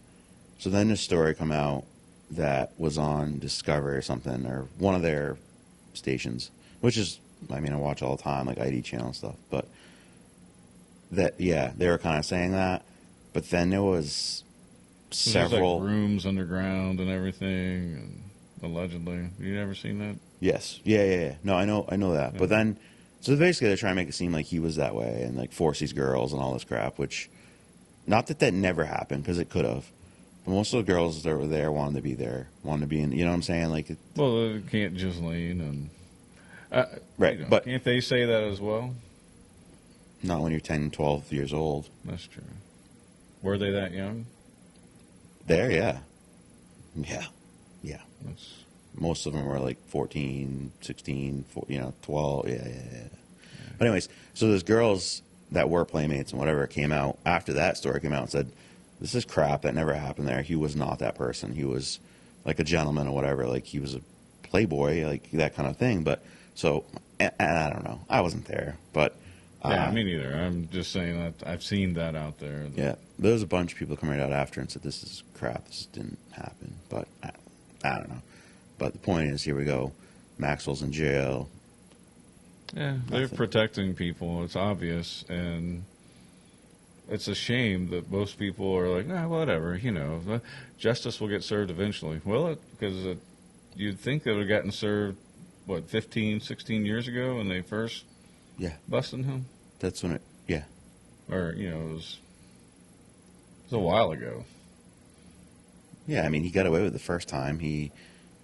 so then this story come out that was on Discovery or something, or one of their stations, which is, I mean, I watch all the time, like ID channel and stuff, but that, yeah, they were kind of saying that, but then there was So there's, several. like rooms underground and everything, and allegedly. You never seen that? Yes. Yeah. No, I know that. Yeah. But then, so basically they're trying to make it seem like he was that way and like force these girls and all this crap, which, not that that never happened, because it could have. But most of the girls that were there wanted to be there, wanted to be in, you know what I'm saying? Like, Well, can't Ghislaine and right, but can't they say that as well? not when you're 10, 12 years old. That's true. Were they that young? There, yeah. Yeah. Yeah. That's Most of them were like 14, 16, 12. Yeah. But anyways, so those girls that were playmates and whatever came out after that story came out and said, this is crap. That never happened there. He was not that person. He was like a gentleman or whatever. Like he was a playboy, like that kind of thing. But so, and I don't know. I wasn't there, but yeah, me neither. I'm just saying that I've seen that out there. yeah, there was a bunch of people coming out after and said, this is crap. This didn't happen. But I don't know. But the point is, here we go. Maxwell's in jail. Yeah, they're Nothing. protecting people. It's obvious, and it's a shame that most people are like, whatever, justice will get served eventually. Well, because you'd think they would have gotten served, 15, 16 years ago when they first Yeah, busted him? that's when it, yeah. Or, it was a while ago. Yeah, I mean, he got away with it the first time. He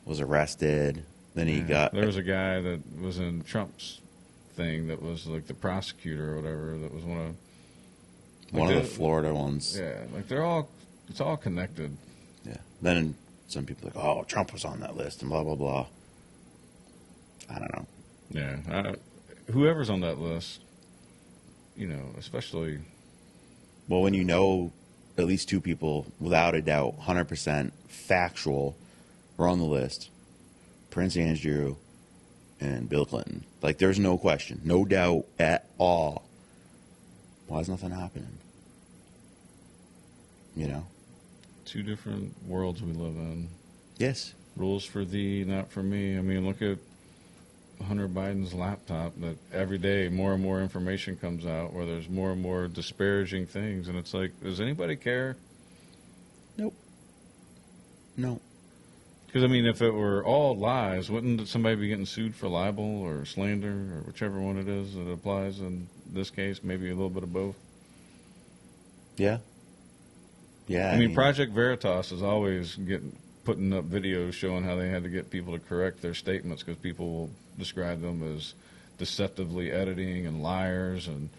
was arrested. Then he got. There was a guy that was in Trump's thing that was like the prosecutor or whatever that was one of one of the Florida ones. Yeah, like it's all connected. Yeah. Then some people are like, oh, Trump was on that list and blah, blah, blah. I don't know. Yeah, whoever's on that list, especially. Well, when you know at least two people, without a doubt, 100% factual, were on the list, Prince Andrew and Bill Clinton. Like, there's no question, no doubt at all. Why is nothing happening? Two different worlds we live in. Yes. Rules for thee, not for me. I mean, look at Hunter Biden's laptop that every day more and more information comes out where there's more and more disparaging things. And it's like, does anybody care? Nope. No. Because, I mean, if it were all lies, wouldn't somebody be getting sued for libel or slander or whichever one it is that applies in this case? Maybe a little bit of both. Yeah. Yeah. I mean, Project Veritas is always putting up videos showing how they had to get people to correct their statements because people will describe them as deceptively editing and liars and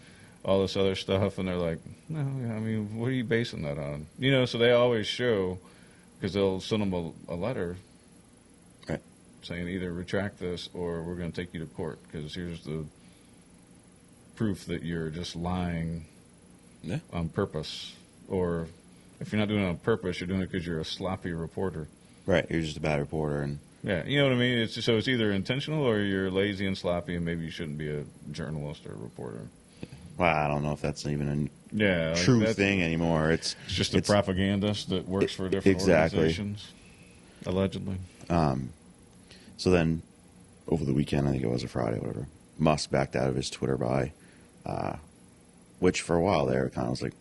all this other stuff. And they're like, no, I mean, what are you basing that on? So they always show, because they'll send them a letter Right. saying either retract this or we're going to take you to court because here's the proof that you're just lying on purpose. Or if you're not doing it on purpose, you're doing it because you're a sloppy reporter. Right. You're just a bad reporter. And Yeah, you know what I mean? It's either intentional or you're lazy and sloppy and maybe you shouldn't be a journalist or a reporter. well, I don't know if that's even Yeah, a like true that's- thing anymore. It's just a propagandist that works for different Exactly. organizations, allegedly. So then, over the weekend, I think it was a Friday, whatever, Musk backed out of his Twitter buy, which for a while there, kind of was like,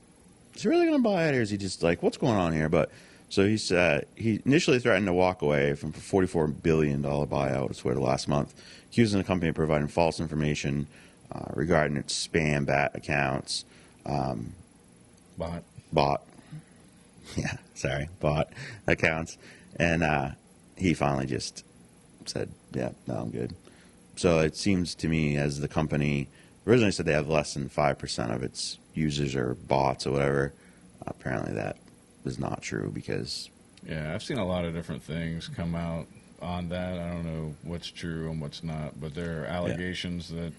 is he really going to buy it, or is he just like, what's going on here? But so he said he initially threatened to walk away from a $44 billion buyout of Twitter last month, accusing the company of providing false information regarding its spam bat accounts. Bot accounts. And he finally just said, yeah, no, I'm good. So it seems to me as the company originally said they have less than 5% of its users are bots or whatever. Apparently that is not true because... Yeah, I've seen a lot of different things come out on that. I don't know what's true and what's not, but there are allegations that,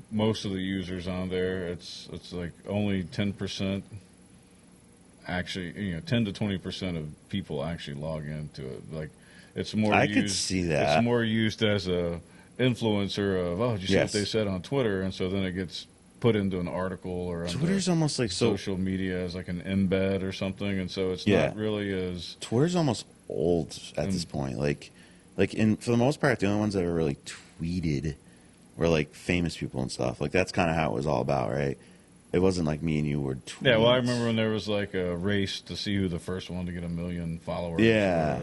most of the users on there, it's like only 10% actually, 10 to 20% of people actually log into it. Like, it's more. I could see that. It's more used as a influencer of, oh, did you see Yes. what they said on Twitter? And so then it gets put into an article or on Twitter's almost like so. social media as like an embed or something, and so it's Yeah. not really as Twitter's almost old at this point. Like in for the most part, the only ones that are really tweeted were like famous people and stuff. Like that's kind of how it was all about, right? It wasn't like me and you were tweets. yeah. Well, I remember when there was like a race to see who the first one to get 1 million followers Yeah.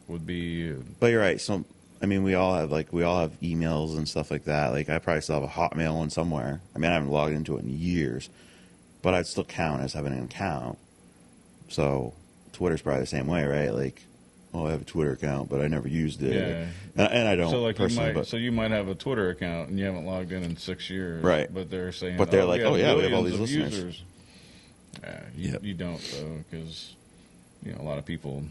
would be. But you're right. So I mean, we all have emails and stuff like that. Like I probably still have a Hotmail one somewhere. I mean, I haven't logged into it in years, but I'd still count as having an account. So Twitter's probably the same way, right? Like, oh, I have a Twitter account, but I never used it. Yeah. And I don't So like personally. you might have a Twitter account and you haven't logged in 6 years, Right. But they're saying, But they're like, we we have all millions these of listeners. users. You, Yep. you don't though, because a lot of people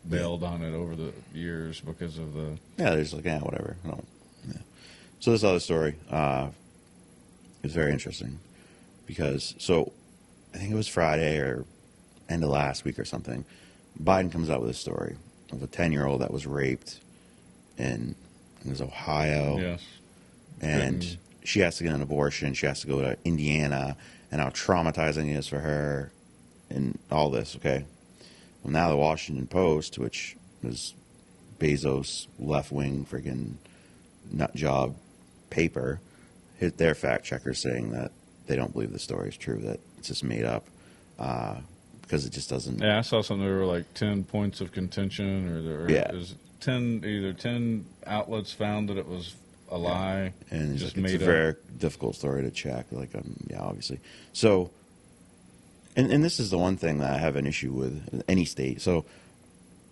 bailed on it over the years because of the. Yeah, there's like, whatever. I don't, yeah. So this other story is very interesting because, I think it was Friday or end of last week or something, Biden comes out with a story of a 10-year-old that was raped in it was Ohio. Yes. And she has to get an abortion. She has to go to Indiana, and how traumatizing it is for her and all this, okay? Well, now the Washington Post, which is Bezos' left-wing freaking nut job paper, hit their fact checker saying that they don't believe the story is true, that it's just made up because it just doesn't. Yeah, I saw something. There were like 10 points of contention, or there was 10 outlets found that it was a lie, And just it's made a up. very difficult story to check. Like, obviously. So, and this is the one thing that I have an issue with any state. So,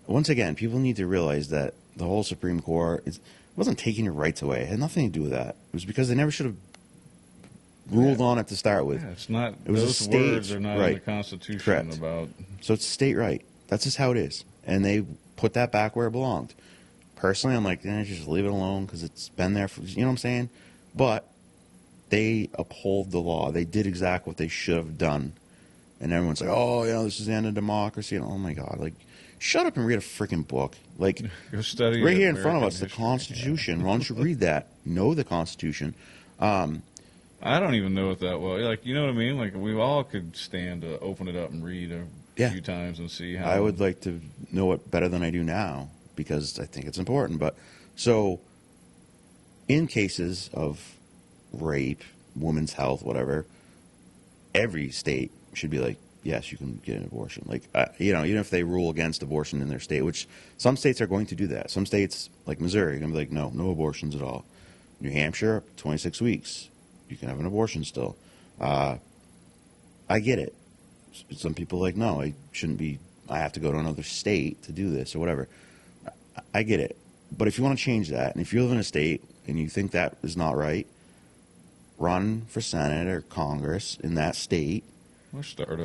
once again, people need to realize that the whole Supreme Court wasn't taking your rights away. It had nothing to do with that. It was because they never should have ruled on it to start with. Yeah, it's not. It was a Those state words are not in right. the Constitution Correct. about. So it's a state right. That's just how it is. And they put that back where it belonged. Personally, I'm like, just leave it alone because it's been there for, you know what I'm saying? But they uphold the law. They did exactly what they should have done. And everyone's like, oh, this is the end of democracy. And oh my God, like, shut up and read a freaking book. Like, Go study right here in front of American us, the history. Constitution. Why don't you read that? Know the Constitution. I don't even know it that well. Like, you know what I mean? Like, we all could stand to open it up and read a Yeah. few times and see how. I would like to know it better than I do now because I think it's important. But so, in cases of rape, women's health, whatever, every state should be like, yes, you can get an abortion. Like, even if they rule against abortion in their state, which some states are going to do that. Some states, like Missouri, are going to be like, no abortions at all. New Hampshire, 26 weeks. You can have an abortion still. I get it. Some people are like, no, I shouldn't be. I have to go to another state to do this or whatever. I get it. But if you want to change that, and if you live in a state and you think that is not right, run for Senate or Congress in that state. Or start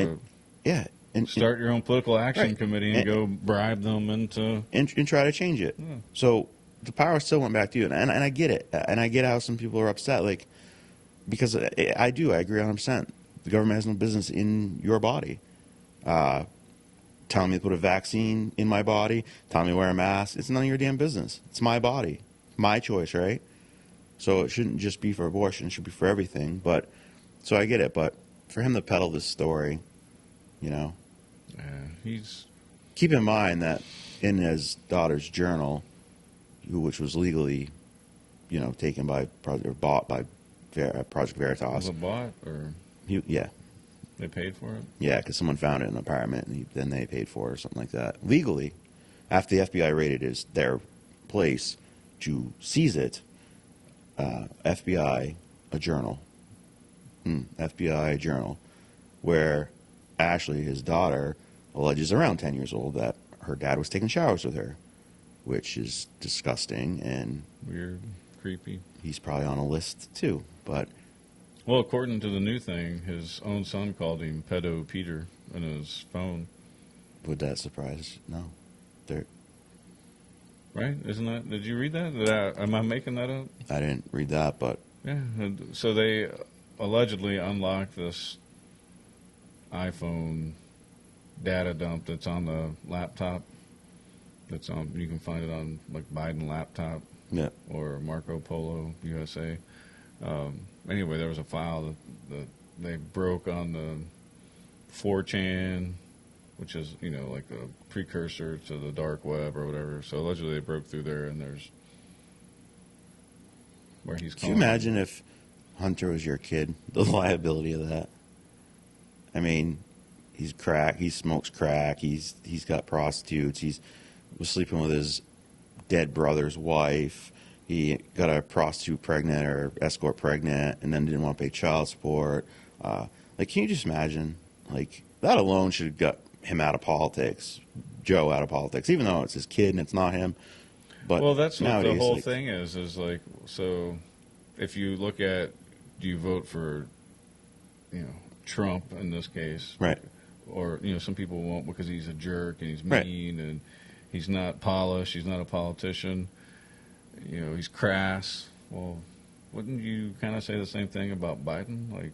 Yeah. start your own political action Right. committee and go bribe them into. And try to change it. Yeah. So the power still went back to you. And I get it. And I get how some people are upset. Like, because I agree 100%. The government has no business in your body. Telling me to put a vaccine in my body, telling me to wear a mask, it's none of your damn business. It's my body. My choice, right? So it shouldn't just be for abortion. It should be for everything. But, so I get it. But for him to peddle this story, He's. keep in mind that in his daughter's journal, which was legally, taken by or bought by Project Was Veritas. it bought or Yeah, they paid for it? because someone found it in an apartment and then they paid for it or something like that legally. After the FBI raided their place to seize it, FBI a journal, FBI journal, where Ashley, his daughter, alleges around 10 years old that her dad was taking showers with her, which is disgusting, and Weird, creepy. he's probably on a list too. But Well, according to the new thing, his own son called him Pedo Peter in his phone. would that surprise? No. There, Right? Isn't that? Did you read that? Am I making that up? I didn't read that, but Yeah. And so they allegedly unlocked this iPhone data dump that's on the laptop. That's on. You can find it on like Biden laptop. Yeah. or Marco Polo USA. Anyway, there was a file that they broke on the 4chan, which is, like a precursor to the dark web or whatever. So allegedly they broke through there, and there's where he's Can you calling. imagine if Hunter was your kid? The liability of that. I mean, he smokes crack. He's got prostitutes. He was sleeping with his dead brother's wife. He got a prostitute pregnant or escort pregnant, and then didn't want to pay child support. Can you just imagine? Like, that alone should have got him out of politics, Joe out of politics, even though it's his kid and it's not him. But Well, that's what nowadays, the whole like, thing is like, so if you look at, do you vote for, Trump in this case? Right. Or, some people won't because he's a jerk and he's Right. mean and he's not polished, he's not a politician, he's crass. Well, wouldn't you kind of say the same thing about Biden? Like,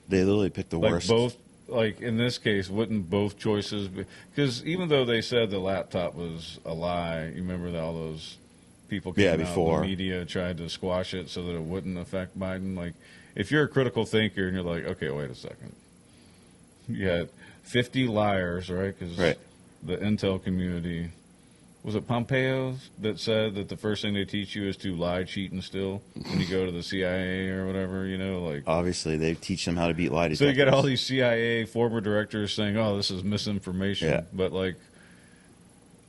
they literally picked the like worst. both, like in this case, wouldn't both choices be? Because even though they said the laptop was a lie, you remember that all those people came out, before. the media tried to squash it so that it wouldn't affect Biden. Like, if you're a critical thinker and you're like, okay, wait a second, you had 50 liars, right? Because Right. the intel community. Was it Pompeo that said that the first thing they teach you is to lie, cheat, and steal when you go to the CIA or whatever, like... Obviously, they teach them how to beat lie detectors. So you get all these CIA former directors saying, oh, this is misinformation. Yeah. But, like,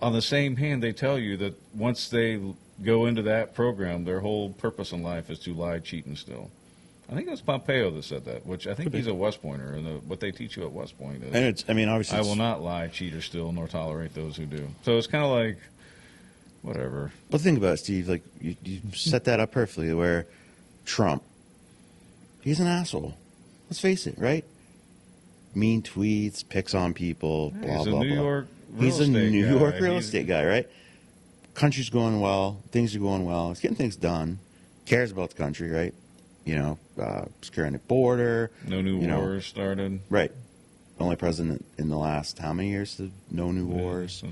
on the same hand, they tell you that once they go into that program, their whole purpose in life is to lie, cheat, and steal. I think it was Pompeo that said that, which I think he's a West Pointer, and what they teach you at West Point is, And obviously, I will not lie, cheat, or steal, nor tolerate those who do. So it's kind of like, whatever. But think about it, Steve. Like, you set that up perfectly. Where Trump, he's an asshole. Let's face it, right? Mean tweets, picks on people, Yeah, blah he's a blah New blah. York real He's a estate New guy. York real He's- estate guy, right? Country's going well. Things are going well. He's getting things done. Cares about the country, right? Securing the border. No new wars started. Right. Only president in the last how many years? No new wars.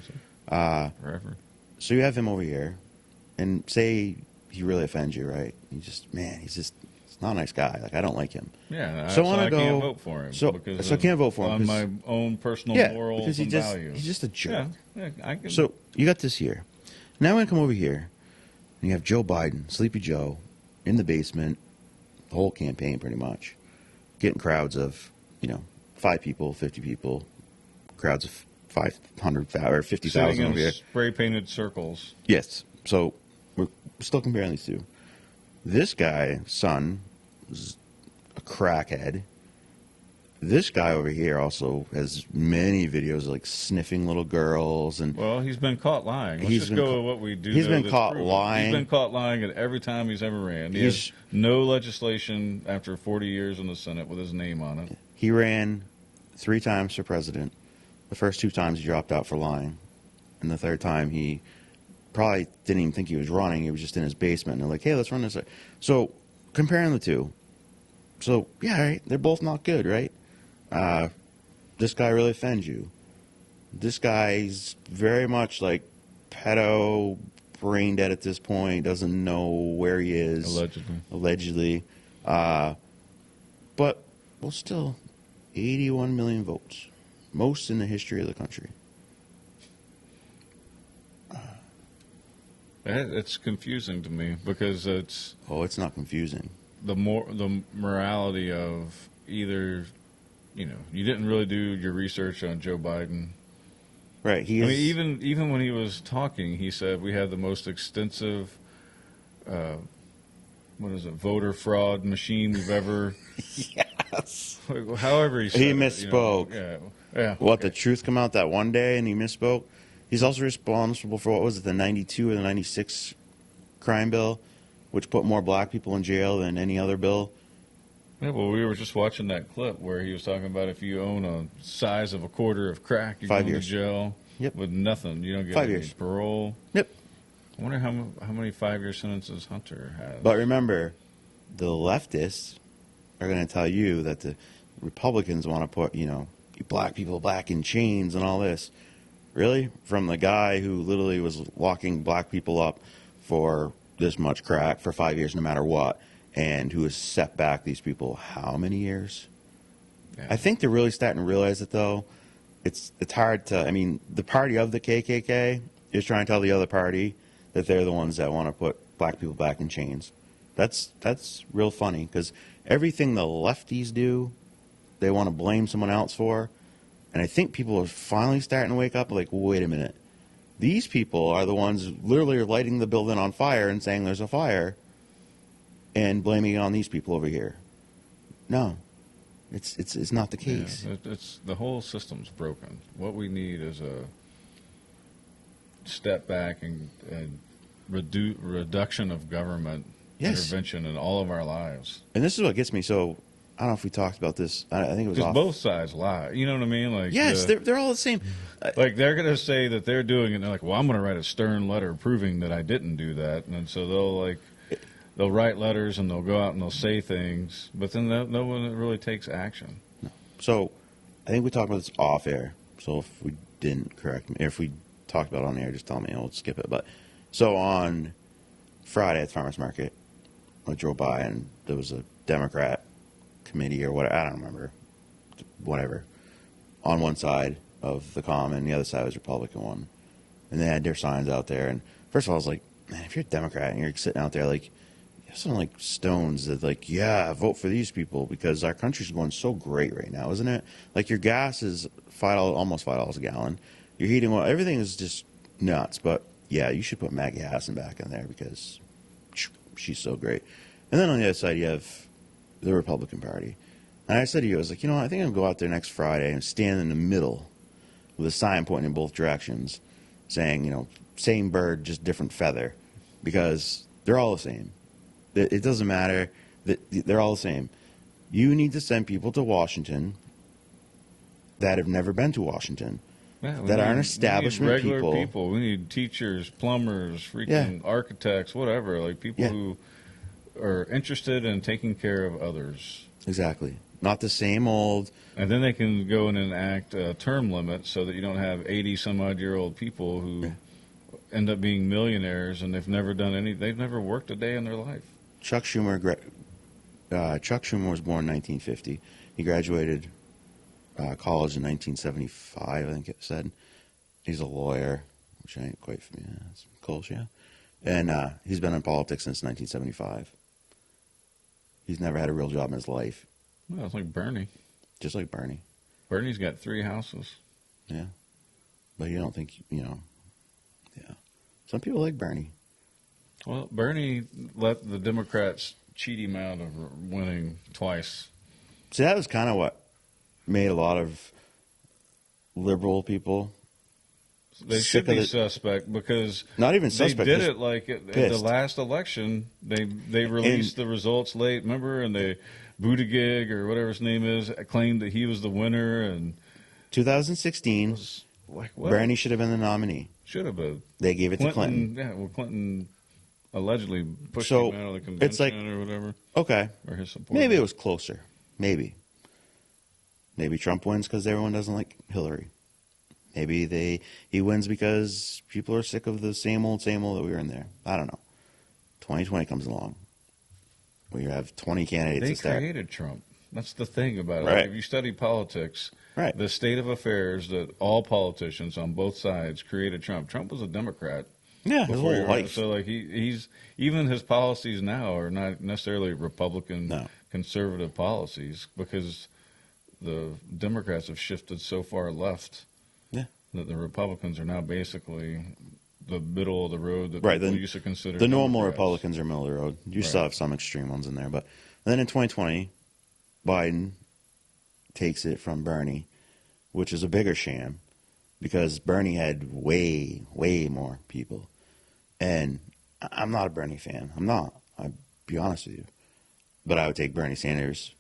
Forever. So you have him over here, and say he really offends you, right? He's not a nice guy. Like, I don't like him. Yeah, So I I go- can't vote for him. so because I can't vote for him on 'cause- my own personal Yeah, morals because and values. he's just a jerk. Yeah, I can. So you got this here. Now I'm going to come over here, and you have Joe Biden, Sleepy Joe, in the basement, the whole campaign pretty much, getting crowds of, 5 people, 50 people, crowds of 500,000 or 50,000 sitting over in here. spray painted circles. Yes. So we're still comparing these two. This guy, son, is a crackhead. This guy over here also has many videos of, like, sniffing little girls and Well, he's been caught lying. Let's He's just been go ca- with what we do. he's know been that's caught proven. lying. He's been caught lying at every time he's ever ran. He He's- has no legislation after 40 years in the Senate with his name on it. he ran 3 times for president. The first 2 times he dropped out for lying, and the third time he probably didn't even think he was running. He was just in his basement, and they're like, "Hey, let's run this." So comparing the two, so yeah, right, they're both not good, right? This guy really offends you. This guy's very much like pedo, brain dead at this point. Doesn't know where he is. Allegedly. But well, still, 81 million votes, most in the history of the country. It's confusing to me because it's Oh, it's not confusing. the morality of either, you didn't really do your research on Joe Biden. Right? He I is. mean, even when he was talking, he said we had the most extensive, voter fraud machine we've ever. Yes. However he said He it, misspoke. Yeah. What, the truth come out that one day and he misspoke? He's also responsible for, what was it, the 92 or the 96 crime bill, which put more black people in jail than any other bill. Yeah, well, we were just watching that clip where he was talking about if you own a size of a quarter of crack, you 5 go to years. jail Yep. with nothing. You don't get 5 any years. parole. Yep. I wonder how many 5-year sentences Hunter has. But remember, the leftists are going to tell you that the Republicans want to put, black people back in chains and all this. Really? From the guy who literally was locking black people up for this much crack for 5 years no matter what, and who has set back these people how many years? Yeah. I think they're really starting to realize it, though. It's hard to. I mean, the party of the KKK is trying to tell the other party that they're the ones that want to put black people back in chains. That's real funny because everything the lefties do, they want to blame someone else for, and I think people are finally starting to wake up. Like, wait a minute, these people are the ones literally lighting the building on fire and saying there's a fire, and blaming it on these people over here. No. It's not the case. Yeah, it's the whole system's broken. What we need is a step back and reduction of government intervention in all of our lives. And this is what gets me. So I don't know if we talked about this. I think it was because off. both sides lie. You know what I mean? Like yes, they're all the same. Like they're going to say that they're doing it. And they're like, well, I'm going to write a stern letter proving that I didn't do that, and so they'll write letters and they'll go out and they'll say things, but then no one really takes action. No. So I think we talked about this off air. So if we didn't correct me, if we talked about it on air, just tell me. I'll skip it. But so on Friday at the farmers market, I drove by and there was a Democrat committee or what, I don't remember, whatever, on one side of the common, the other side was Republican one, and they had their signs out there. And first of all, I was like, man, if you're a Democrat and you're sitting out there like, something like stones that like, yeah, vote for these people because our country's going so great right now, isn't it? Like your gas is almost $5 a gallon. Your heating oil, everything is just nuts. But yeah, you should put Maggie Hassan back in there because she's so great. And then on the other side, you have the Republican Party. And I said to you, I was like, I think I'm going to go out there next Friday and stand in the middle with a sign pointing in both directions saying, same bird, just different feather, because they're all the same. It doesn't matter. They're all the same. You need to send people to Washington that have never been to Washington, that aren't establishment we need regular people. We need teachers, plumbers, freaking architects, whatever. Like people who are interested in taking care of others. Exactly. Not the same old. And then they can go and enact a term limit so that you don't have 80-some-odd-year-old people who end up being millionaires and they've never worked a day in their life. Chuck Schumer was born in 1950. He graduated college in 1975, I think it said. He's a lawyer, which I ain't quite familiar. That's close, yeah. And he's been in politics since 1975. He's never had a real job in his life. Well, it's like Bernie. Just like Bernie. Bernie's got 3 houses. Yeah. But you don't think, yeah. Some people like Bernie. Well, Bernie let the Democrats cheat him out of winning twice. See, that was kind of what made a lot of liberal people. They should be suspect because not even suspect. They did it like at the last election. They released the results late, remember? And they Buttigieg or whatever his name is claimed that he was the winner. And 2016, like what? Bernie should have been the nominee. Should have been. They gave it to Clinton. Yeah, well, Clinton allegedly pushed him out of the convention it's like, or whatever. Okay, or his support. Maybe it was closer. Maybe Trump wins because everyone doesn't like Hillary. Maybe he wins because people are sick of the same old that we were in there. I don't know. 2020 comes along. We have 20 candidates. They created Trump. That's the thing about it. Right. Like if you study politics, the state of affairs that all politicians on both sides created Trump. Trump was a Democrat. Yeah, his whole life. So like he's even his policies now are not necessarily Republican conservative policies because the Democrats have shifted so far left. That the Republicans are now basically the middle of the road that people used to consider. The normal Republicans are middle of the road. You still have some extreme ones in there. But and then in 2020, Biden takes it from Bernie, which is a bigger sham because Bernie had way, way more people. And I'm not a Bernie fan. I'm not. I'll be honest with you. But I would take Bernie Sanders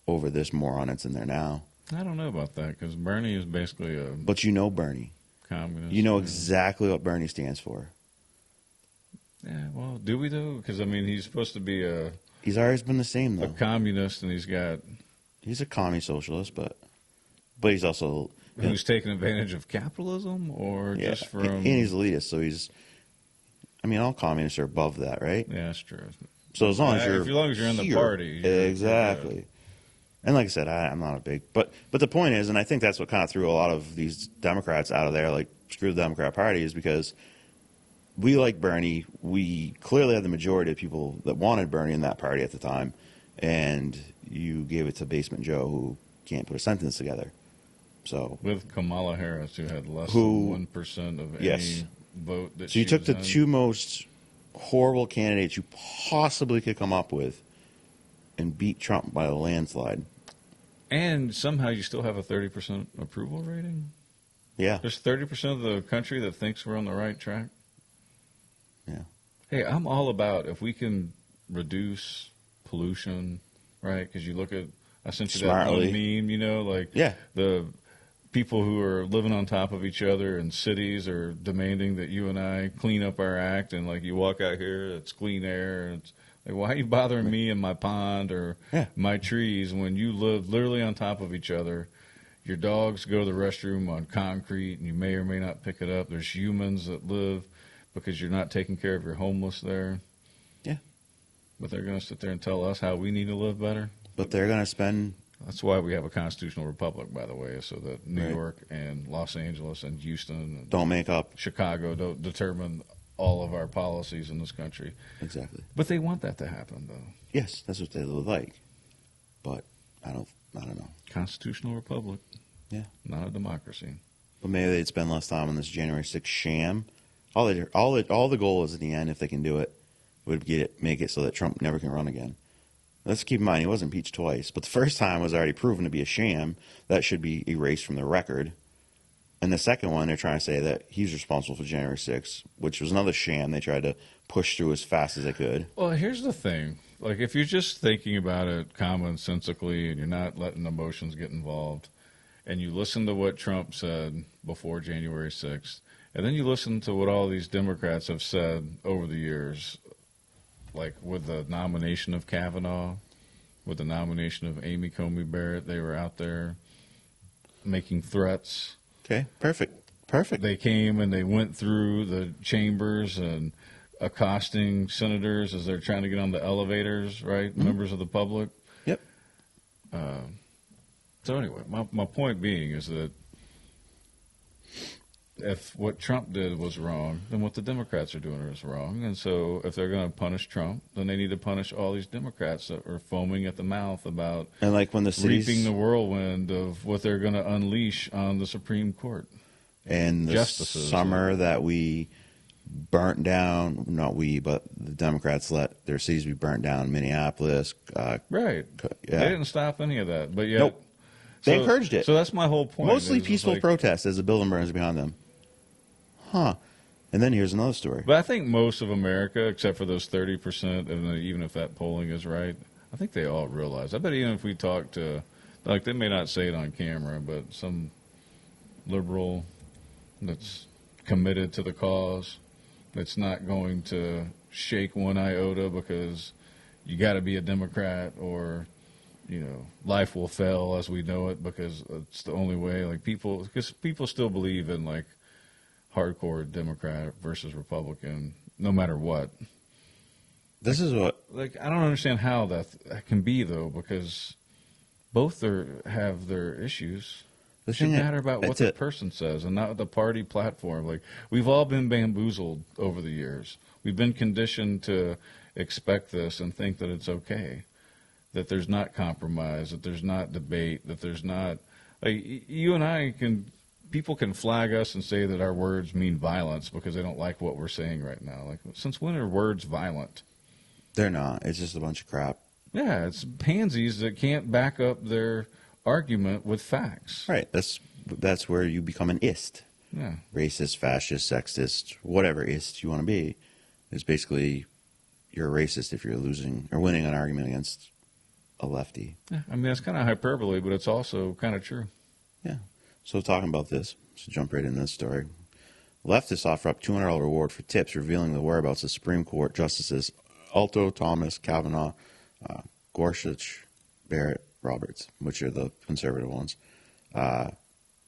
over this moron that's in there now. I don't know about that because Bernie is basically a. But you know Bernie. Communist. You know exactly what Bernie stands for. Yeah, well, do we though? Because I mean, he's supposed to be a. He's always been the same though. A communist, and he's a commie socialist, but he's also. Who's taking advantage of capitalism, or just from. And he's elitist, so he's. I mean, all communists are above that, right? Yeah, that's true. So as long as As long as you're in the here- party, you're exactly. good. And like I said, I'm not a big, but the point is, and I think that's what kind of threw a lot of these Democrats out of there, like screw the Democrat Party, is because we like Bernie. We clearly had the majority of people that wanted Bernie in that party at the time, and you gave it to Basement Joe, who can't put a sentence together. So With Kamala Harris, who had less Who- than 1% of Yes. any vote that So you she took was the in. two most horrible candidates you possibly could come up with and beat Trump by a landslide. And somehow you still have a 30% approval rating? Yeah. There's 30% of the country that thinks we're on the right track? Yeah. Hey, I'm all about if we can reduce pollution, right? Because you look at, I sent you that one Smartly. meme, you know, like Yeah. the people who are living on top of each other in cities are demanding that you and I clean up our act. And like you walk out here, it's clean air. And it's like, why are you bothering me and my pond or Yeah. my trees when you live literally on top of each other? Your dogs go to the restroom on concrete and you may or may not pick it up. There's humans that live because you're not taking care of your homeless there. Yeah. But they're going to sit there and tell us how we need to live better. But they're going to spend. That's why we have a constitutional republic, by the way, so that New Right. York and Los Angeles and Houston and Don't make up. Chicago don't determine all of our policies in this country. Exactly. But they want that to happen, though. Yes, that's what they would like. But I don't know. Constitutional republic. Yeah. Not a democracy. But maybe they'd spend less time on this January 6th sham. All the goal is at the end, if they can do it, would make it so that Trump never can run again. Let's keep in mind he wasn't impeached twice, but the first time was already proven to be a sham. That should be erased from the record. And the second one, they're trying to say that he's responsible for January 6th, which was another sham they tried to push through as fast as they could. Well, here's the thing. Like, if you're just thinking about it commonsensically and you're not letting emotions get involved, and you listen to what Trump said before January 6th, and then you listen to what all these Democrats have said over the years, like with the nomination of Kavanaugh, with the nomination of Amy Coney Barrett, they were out there making threats. Okay, perfect. They came and they went through the chambers and accosting senators as they're trying to get on the elevators, right? Mm-hmm. Members of the public. Yep. So anyway, my point being is that if what Trump did was wrong, then what the Democrats are doing is wrong. And so if they're going to punish Trump, then they need to punish all these Democrats that are foaming at the mouth about And like when the cities reaping the whirlwind of what they're going to unleash on the Supreme Court. and the justices. summer that we burnt down, not we, but the Democrats let their cities be burnt down, Minneapolis. Right. Yeah. They didn't stop any of that. But yet, Nope. They encouraged it. So that's my whole point. Mostly is it's peaceful like- protests as the building burns behind them. Huh. And then here's another story. But I think most of America, except for those 30%, and even if that polling is right, I think they all realize. I bet even if we talk to, like, they may not say it on camera, but some liberal that's committed to the cause, that's not going to shake one iota because you got to be a Democrat or, you know, life will fail as we know it because it's the only way. Like because people still believe in like hardcore Democrat versus Republican, no matter what. This is what Like I don't understand how that can be though, because both have their issues. the It should thing. matter about what That's the it. person says and not the party platform. Like we've all been bamboozled over the years. We've been conditioned to expect this and think that it's okay, that there's not compromise, that there's not debate, that there's not like you and I can. People can flag us and say that our words mean violence because they don't like what we're saying right now. Like, since when are words violent? They're not. It's just a bunch of crap. Yeah, it's pansies that can't back up their argument with facts. Right. That's where you become an ist. Yeah. Racist, fascist, sexist, whatever ist you want to be. Is basically you're a racist if you're losing or winning an argument against a lefty. Yeah. I mean, that's kind of hyperbole, but it's also kind of true. Yeah. So talking about this, so jump right in this story. Leftists offer up $200 reward for tips revealing the whereabouts of Supreme Court Justices Alito, Thomas, Kavanaugh, Gorsuch, Barrett, Roberts, which are the conservative ones.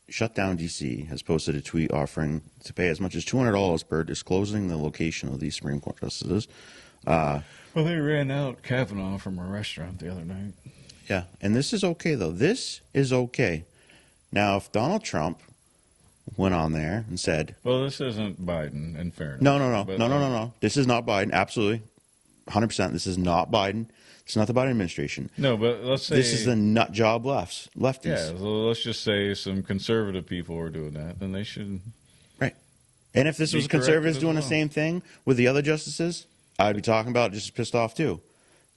Shutdown DC has posted a tweet offering to pay as much as $200 per disclosing the location of these Supreme Court justices. Well, they ran out Kavanaugh from a restaurant the other night. Yeah, and this is okay, though. This is okay. Now, if Donald Trump went on there and said, Well, this isn't Biden, in fairness. no. This is not Biden. Absolutely. 100%. This is not Biden. It's not the Biden administration. No, but let's say This is the nut job lefties. Yeah, so let's just say some conservative people were doing that, then they should. Right. And if this Be was conservatives corrected as doing the well. same thing with the other justices, I'd be talking about just as pissed off too.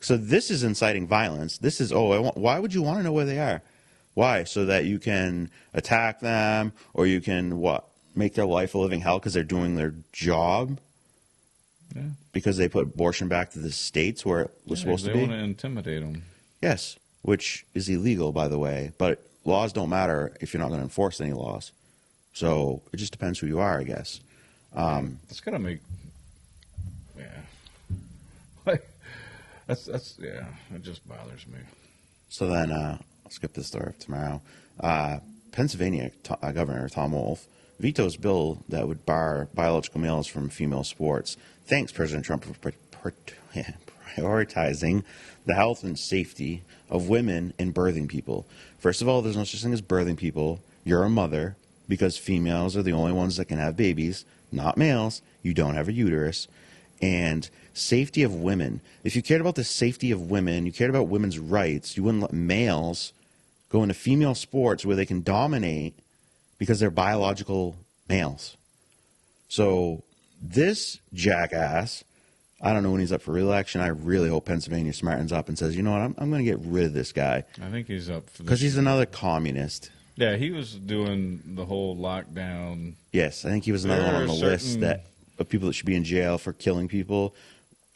So this is inciting violence. This is, why would you want to know where they are? Why? So that you can attack them, or you can, make their life a living hell because they're doing their job? Yeah. Because they put abortion back to the states where it was supposed to be? They want to intimidate them. Yes, which is illegal, by the way. But laws don't matter if you're not going to enforce any laws. So it just depends who you are, I guess. It's got to make. Yeah. Like, yeah, it just bothers me. So then, I'll skip this story for tomorrow. Pennsylvania Governor Tom Wolf vetoes bill that would bar biological males from female sports. Thanks, President Trump, for prioritizing the health and safety of women and birthing people. First of all, there's no such thing as birthing people. You're a mother, because females are the only ones that can have babies, not males. You don't have a uterus. And safety of women. If you cared about the safety of women, you cared about women's rights, you wouldn't let males go into female sports where they can dominate because they're biological males. So this jackass, I don't know when he's up for re-election. I really hope Pennsylvania smartens up and says, you know what, I'm going to get rid of this guy. I think he's up for this. Because he's another communist. Yeah, he was doing the whole lockdown. Yes, I think he was another one on the list of people that should be in jail for killing people.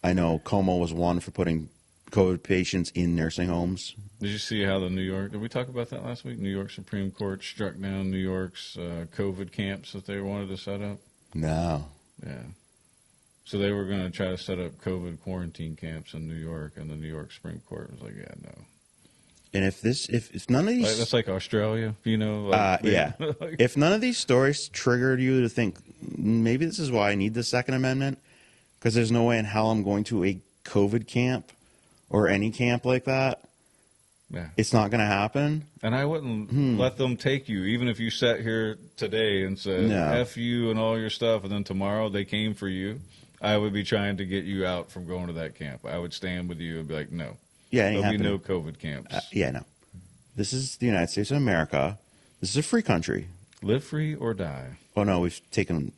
I know Como was one for putting COVID patients in nursing homes. Did you see how did we talk about that last week? New York Supreme Court struck down New York's COVID camps that they wanted to set up? No. Yeah. So they were going to try to set up COVID quarantine camps in New York, and the New York Supreme Court was like, yeah, no. And if none of these... That's like Australia, yeah. If none of these stories triggered you to think, maybe this is why I need the Second Amendment, because there's no way in hell I'm going to a COVID camp or any camp like that. Yeah. It's not going to happen. And I wouldn't let them take you, even if you sat here today and said, F you and all your stuff, and then tomorrow they came for you. I would be trying to get you out from going to that camp. I would stand with you and be like, no. Yeah, There'll happening. be no COVID camps. No. This is the United States of America. This is a free country. Live free or die. Oh, no, we've taken...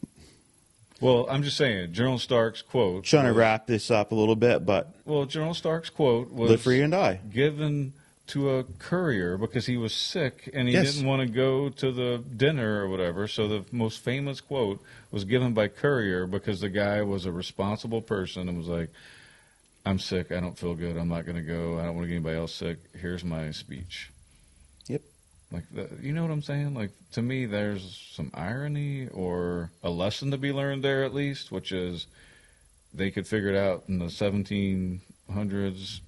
Well, I'm just saying, General Stark's quote... Trying to wrap this up a little bit, but... Well, General Stark's quote was... Live free and die. Given to a courier because he was sick and he didn't want to go to the dinner or whatever. So the most famous quote was given by courier because the guy was a responsible person and was like, I'm sick. I don't feel good. I'm not going to go. I don't want to get anybody else sick. Here's my speech. Yep. Like, you know what I'm saying? Like, to me, there's some irony or a lesson to be learned there at least, which is they could figure it out in the 1700s.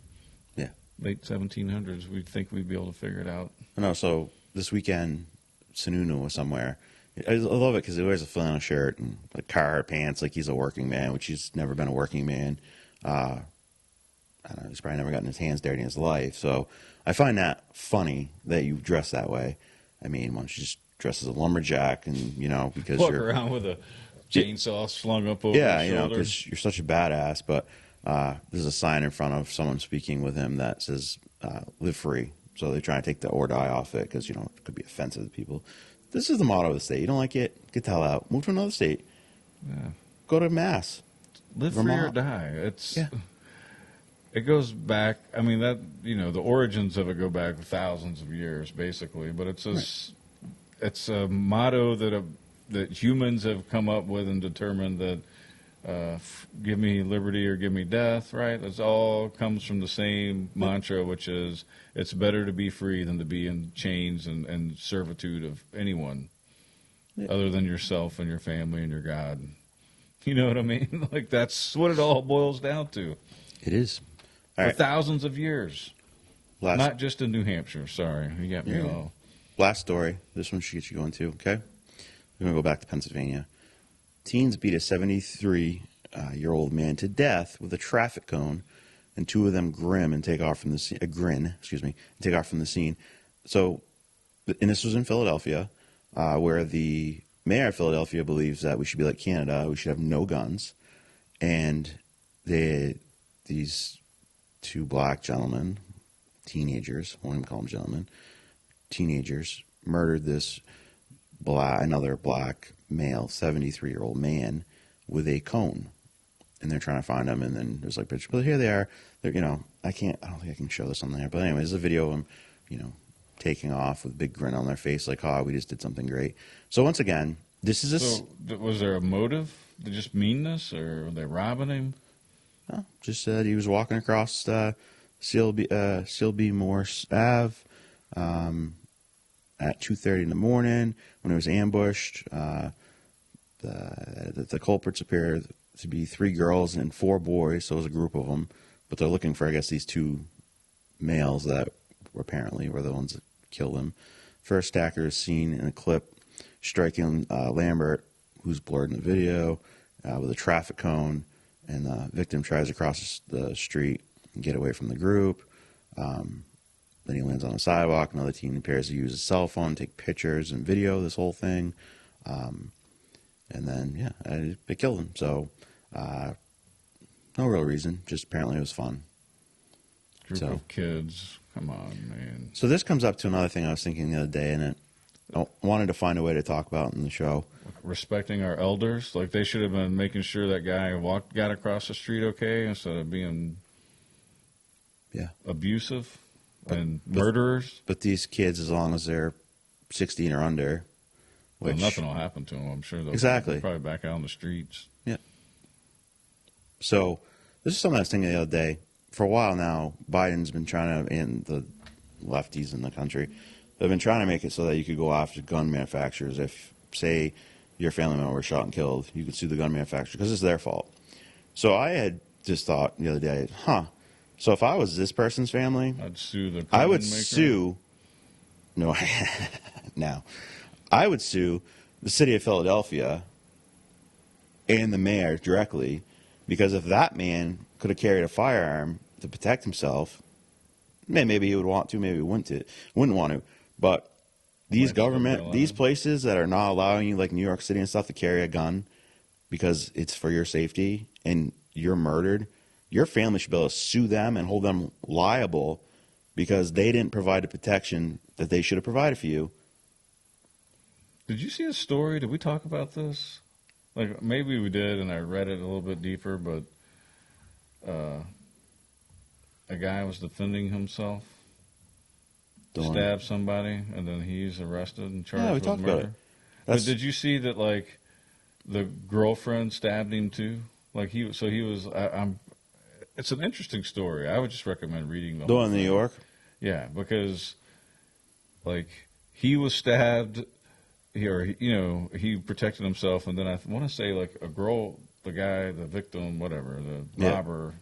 Yeah. Late 1700s, we'd think we'd be able to figure it out. No, so this weekend, Sununu was somewhere. I love it because he wears a flannel shirt and like Carhartt pants, like he's a working man, which he's never been a working man. I don't know, he's probably never gotten his hands dirty in his life. So I find that funny that you dress that way. I mean, why don't you just dress as a lumberjack and, because Walk you're... around with a chainsaw slung up over your shoulder. because you're such a badass. But there's a sign in front of someone speaking with him that says, live free. So they try to take the or die off it because, it could be offensive to people. This is the motto of the state. You don't like it? Get the hell out. Move to another state. Yeah. Go to Mass. Live Vermont. free or die. It goes back. I mean, the origins of it go back thousands of years, basically. But it's a motto that humans have come up with and determined that give me liberty or give me death. Right? It all comes from the same mantra, which is it's better to be free than to be in chains and servitude of anyone other than yourself and your family and your God. You know what I mean? Like, that's what it all boils down to. It is. For thousands of years. Not just in New Hampshire. Sorry. You got me all. last story. This one should get you going too. Okay, we're gonna go back to Pennsylvania. Teens beat a 73-year-old man to death with a traffic cone, and two of them grin and take off from the scene. And take off from the scene. So, and this was in Philadelphia, where the mayor of Philadelphia believes that we should be like Canada. We should have no guns, and these two black gentlemen, teenagers, I won't even call them gentlemen, teenagers, murdered this another black male, 73-year-old man with a cone. And they're trying to find him, and then there's like pictures. But here they are. They're, I don't think I can show this on there. But anyway, there's a video of them, taking off with a big grin on their face, like, oh, we just did something great. So once again, this is So was there a motive? Just meanness, or were they robbing him? No, just said he was walking across CLB Morse Ave at 2:30 in the morning when he was ambushed. The culprits appear to be 3 girls and 4 boys, so it was a group of them. But they're looking for, I guess, these 2 males that apparently were the ones that killed him. First attacker is seen in a clip striking Lambert, who's blurred in the video, with a traffic cone, and the victim tries to cross the street and get away from the group. Then he lands on the sidewalk. Another teen appears to use his cell phone, take pictures and video this whole thing. And then, they killed him. So, no real reason. Just apparently it was fun. Group of kids. Come on, man. So this comes up to another thing I was thinking the other day, and I wanted to find a way to talk about in the show. Respecting our elders. Like, they should have been making sure that guy got across the street okay instead of being abusive and murderers. But these kids, as long as they're 16 or under... Well, nothing will happen to them, I'm sure. They'll probably back out on the streets. Yeah. So this is something I was thinking the other day. For a while now, Biden's been trying to, and the lefties in the country, they've been trying to make it so that you could go after gun manufacturers. If, say, your family member was shot and killed, you could sue the gun manufacturer because it's their fault. So I had just thought the other day, so if I was this person's family, I'd sue the I would maker. sue, no, now, I would sue the city of Philadelphia and the mayor directly, because if that man could have carried a firearm to protect himself, maybe he would want to, maybe he wouldn't want to. But these these places that are not allowing you, like New York City and stuff, to carry a gun because it's for your safety and you're murdered, your family should be able to sue them and hold them liable because they didn't provide the protection that they should have provided for you. Did you see a story? Did we talk about this? Like, maybe we did, and I read it a little bit deeper, but a guy was defending himself, stabbed somebody, and then he's arrested and charged with murder. About it. But did you see that, like, the girlfriend stabbed him too? Like, it's an interesting story. I would just recommend reading the whole one in New York? Yeah, because, like, he was stabbed... he protected himself, and then I want to say, like, a girl, the guy, the victim, whatever, the robber,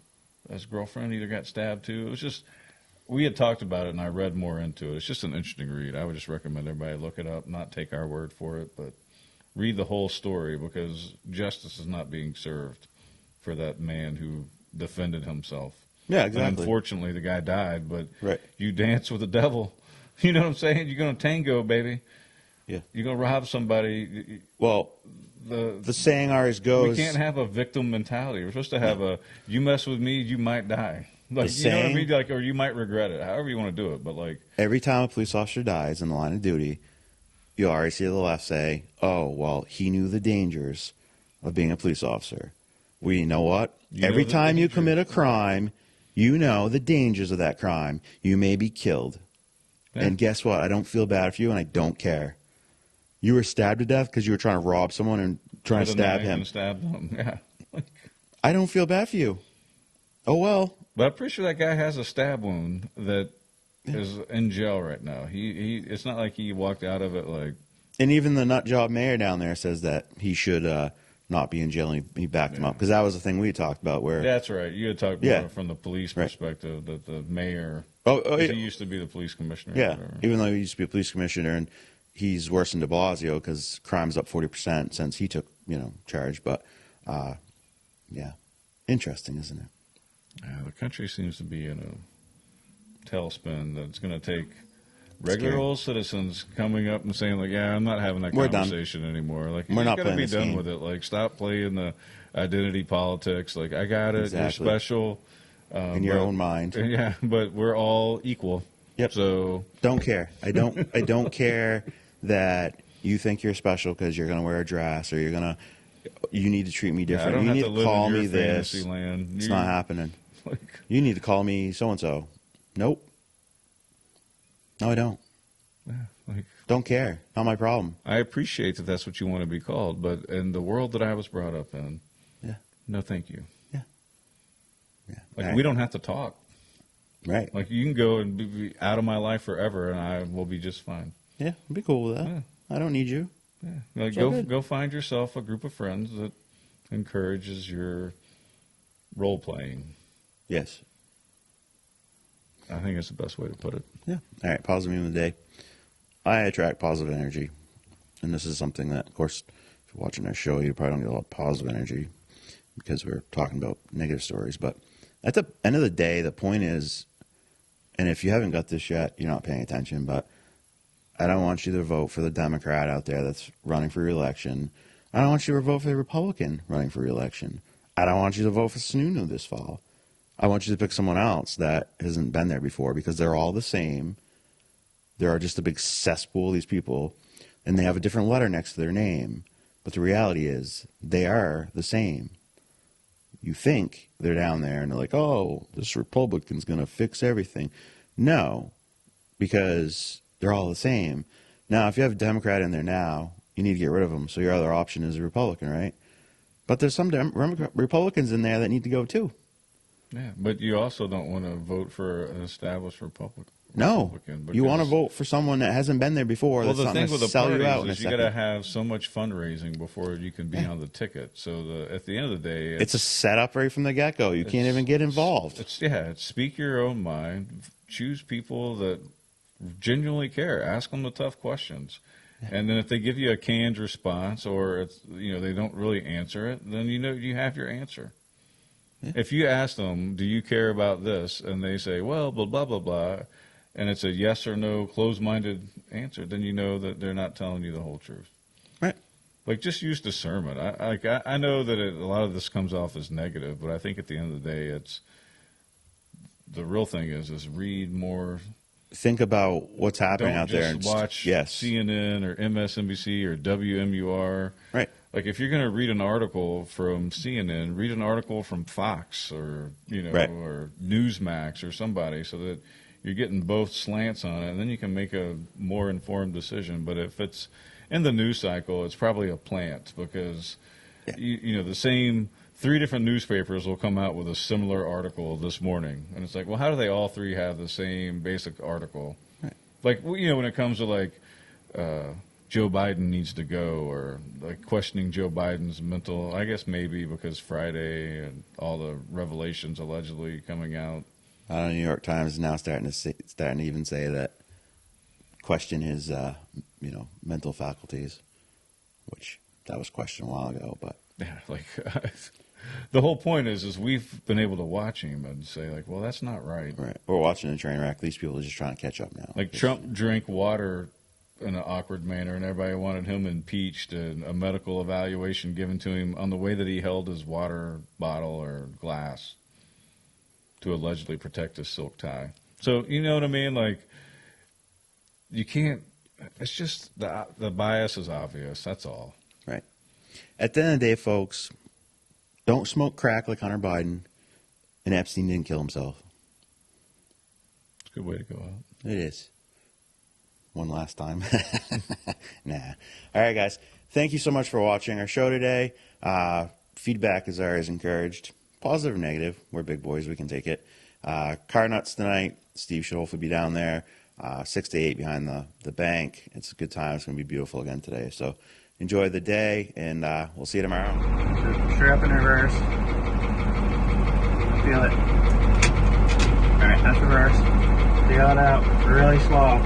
his girlfriend either got stabbed too. It was just, we had talked about it, and I read more into it. It's just an interesting read. I would just recommend everybody look it up, not take our word for it, but read the whole story, because justice is not being served for that man who defended himself. Yeah, exactly. And unfortunately, the guy died, but right. You dance with the devil. You know what I'm saying? You're going to tango, baby. Yeah. You're going to rob somebody. Well, the saying always goes... We can't have a victim mentality. We're supposed to have you mess with me, you might die. Like, you know what I mean? Like, or you might regret it. However you want to do it. But, like... Every time a police officer dies in the line of duty, you already see the left say, oh, well, he knew the dangers of being a police officer. Well, you know what? Every time you commit a crime, you know the dangers of that crime. You may be killed. Yeah. And guess what? I don't feel bad for you, and I don't care. You were stabbed to death because you were trying to rob someone and trying to stab him. Yeah. I don't feel bad for you. Oh, well. But I'm pretty sure that guy has a stab wound that is in jail right now. It's not like he walked out of it like... And even the nut job mayor down there says that he should not be in jail, and he backed him up because that was the thing we talked about. Where That's right. You had talked Yeah. about it from the police Right. perspective that the mayor, oh he yeah, used to be the police commissioner. or yeah, whatever. even though he used to be a police commissioner, and he's worse than De Blasio because crime's up 40% since he took charge. But yeah, interesting, isn't it? Yeah, the country seems to be in a tailspin that's going to take regular Scary. old citizens coming up and saying, like, yeah, I'm not having that We're done. conversation anymore. Like, We're you not got to playing be this done game. with it. Like, stop playing the identity politics. Like, I got it. Exactly. You're special. In your own mind. Yeah, but we're all equal. Yep. So, Don't care. I don't care that you think you're special because you're going to wear a dress or you need to treat me I different. don't You have need to to live call in your me this. fantasy land. It's not happening. Like, You need to call me so and so. Nope. No, I don't. yeah, like, Don't care. Not my problem. I appreciate that that's what you want to be called, but in the world that I was brought up in, Yeah. no, thank you. Yeah. Like, Right. we don't have to talk. Right. Like, you can go and be out of my life forever, and I will be just fine. Yeah. I'd be cool with that. Yeah. I don't need you. Yeah. Like, It's all good. go find yourself a group of friends that encourages your role playing. Yes. I think it's the best way to put it. Yeah. All right. Positive meme of the day. I attract positive energy. And this is something that, of course, if you're watching our show, you probably don't get a lot of positive energy because we're talking about negative stories. But at the end of the day, the point is, and if you haven't got this yet, you're not paying attention, but I don't want you to vote for the Democrat out there that's running for re-election. I don't want you to vote for the Republican running for re-election. I don't want you to vote for Sununu this fall. I want you to pick someone else that hasn't been there before because they're all the same. There are just a big cesspool of these people, and they have a different letter next to their name. But the reality is they are the same. You think they're down there and they're like, oh, this Republican's going to fix everything. No, because they're all the same. Now, if you have a Democrat in there now, you need to get rid of them. So your other option is a Republican, right? But there's some Republicans in there that need to go too. Yeah, but you also don't want to vote for an established Republican. No, you want to vote for someone that hasn't been there before. Well, that's the not thing going with to the sell you out in parties a is you got to second. have so much fundraising before you can be on the ticket. So at the end of the day, It's a setup right from the get-go. You can't even get involved. It's speak your own mind. Choose people that genuinely care. Ask them the tough questions, and then if they give you a canned response or it's they don't really answer it, then you have your answer. Yeah. If you ask them, "Do you care about this?" and they say, "Well, blah blah blah blah," and it's a yes or no closed-minded answer, then you know that they're not telling you the whole truth. Right. Like, just use discernment. I know that a lot of this comes off as negative, but I think at the end of the day, it's the real thing is read more. Think about what's happening Don't out there. just And watch yes. CNN or MSNBC or WMUR. Right. Like, if you're going to read an article from CNN, read an article from Fox or Right. or Newsmax or somebody, so that you're getting both slants on it, and then you can make a more informed decision. But if it's in the news cycle, it's probably a plant because the same 3 different newspapers will come out with a similar article this morning, and it's like, well, how do they all 3 have the same basic article? Right. Like, when it comes to like Joe Biden needs to go, or like questioning Joe Biden's mental, I guess maybe because Friday and all the revelations allegedly coming out. New York Times is now starting to even say that question his mental faculties, which that was questioned a while ago. But Yeah, like the whole point is we've been able to watch him and say, like, well, that's not right. right, we're watching a train wreck. These people are just trying to catch up now. Like, Trump drank water in an awkward manner, and everybody wanted him impeached, and a medical evaluation given to him on the way that he held his water bottle or glass to allegedly protect his silk tie. So, you know what I mean? Like, you can't. It's just the bias is obvious. That's all. Right. At the end of the day, folks, don't smoke crack like Hunter Biden, and Epstein didn't kill himself. It's a good way to go out. It is. One last time. Nah. All right, guys. Thank you so much for watching our show today. Feedback is always encouraged. Positive or negative. We're big boys. We can take it. Car Nuts tonight. Steve should hopefully be down there. 6 to 8 behind the bank. It's a good time. It's going to be beautiful again today. So enjoy the day, and we'll see you tomorrow. Straight up in reverse. Feel it. Alright, that's reverse. Feel it out really slow.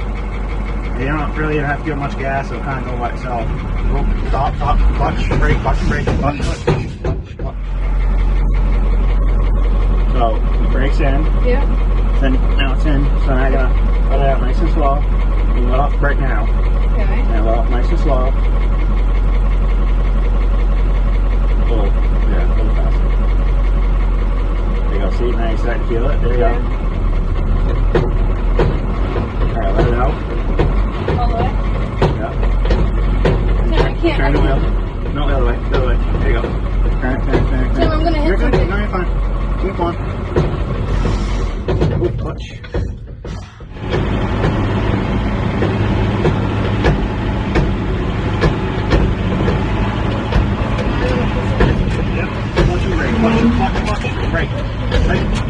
You don't really even have to give much gas, it'll kind of go by itself. Stop, clutch, brake, clutch, clutch. So, the brake's in. Yeah. Then, now it's in, so now I gotta let it out nice and slow. You let off the brake now. Okay. Now let off nice and slow. A little faster. There you go, see, now you're starting to feel it. There you go. Alright, let it out. All the way. Yeah. No, I can't. Turn the wheel. No, the other way. The other way. There you go. Turn it. Tim, I'm gonna hit You're good. something. No, you're fine. Keep on. Ooh, clutch. Yep. Clutch and brake. Clutch. Brake. Right.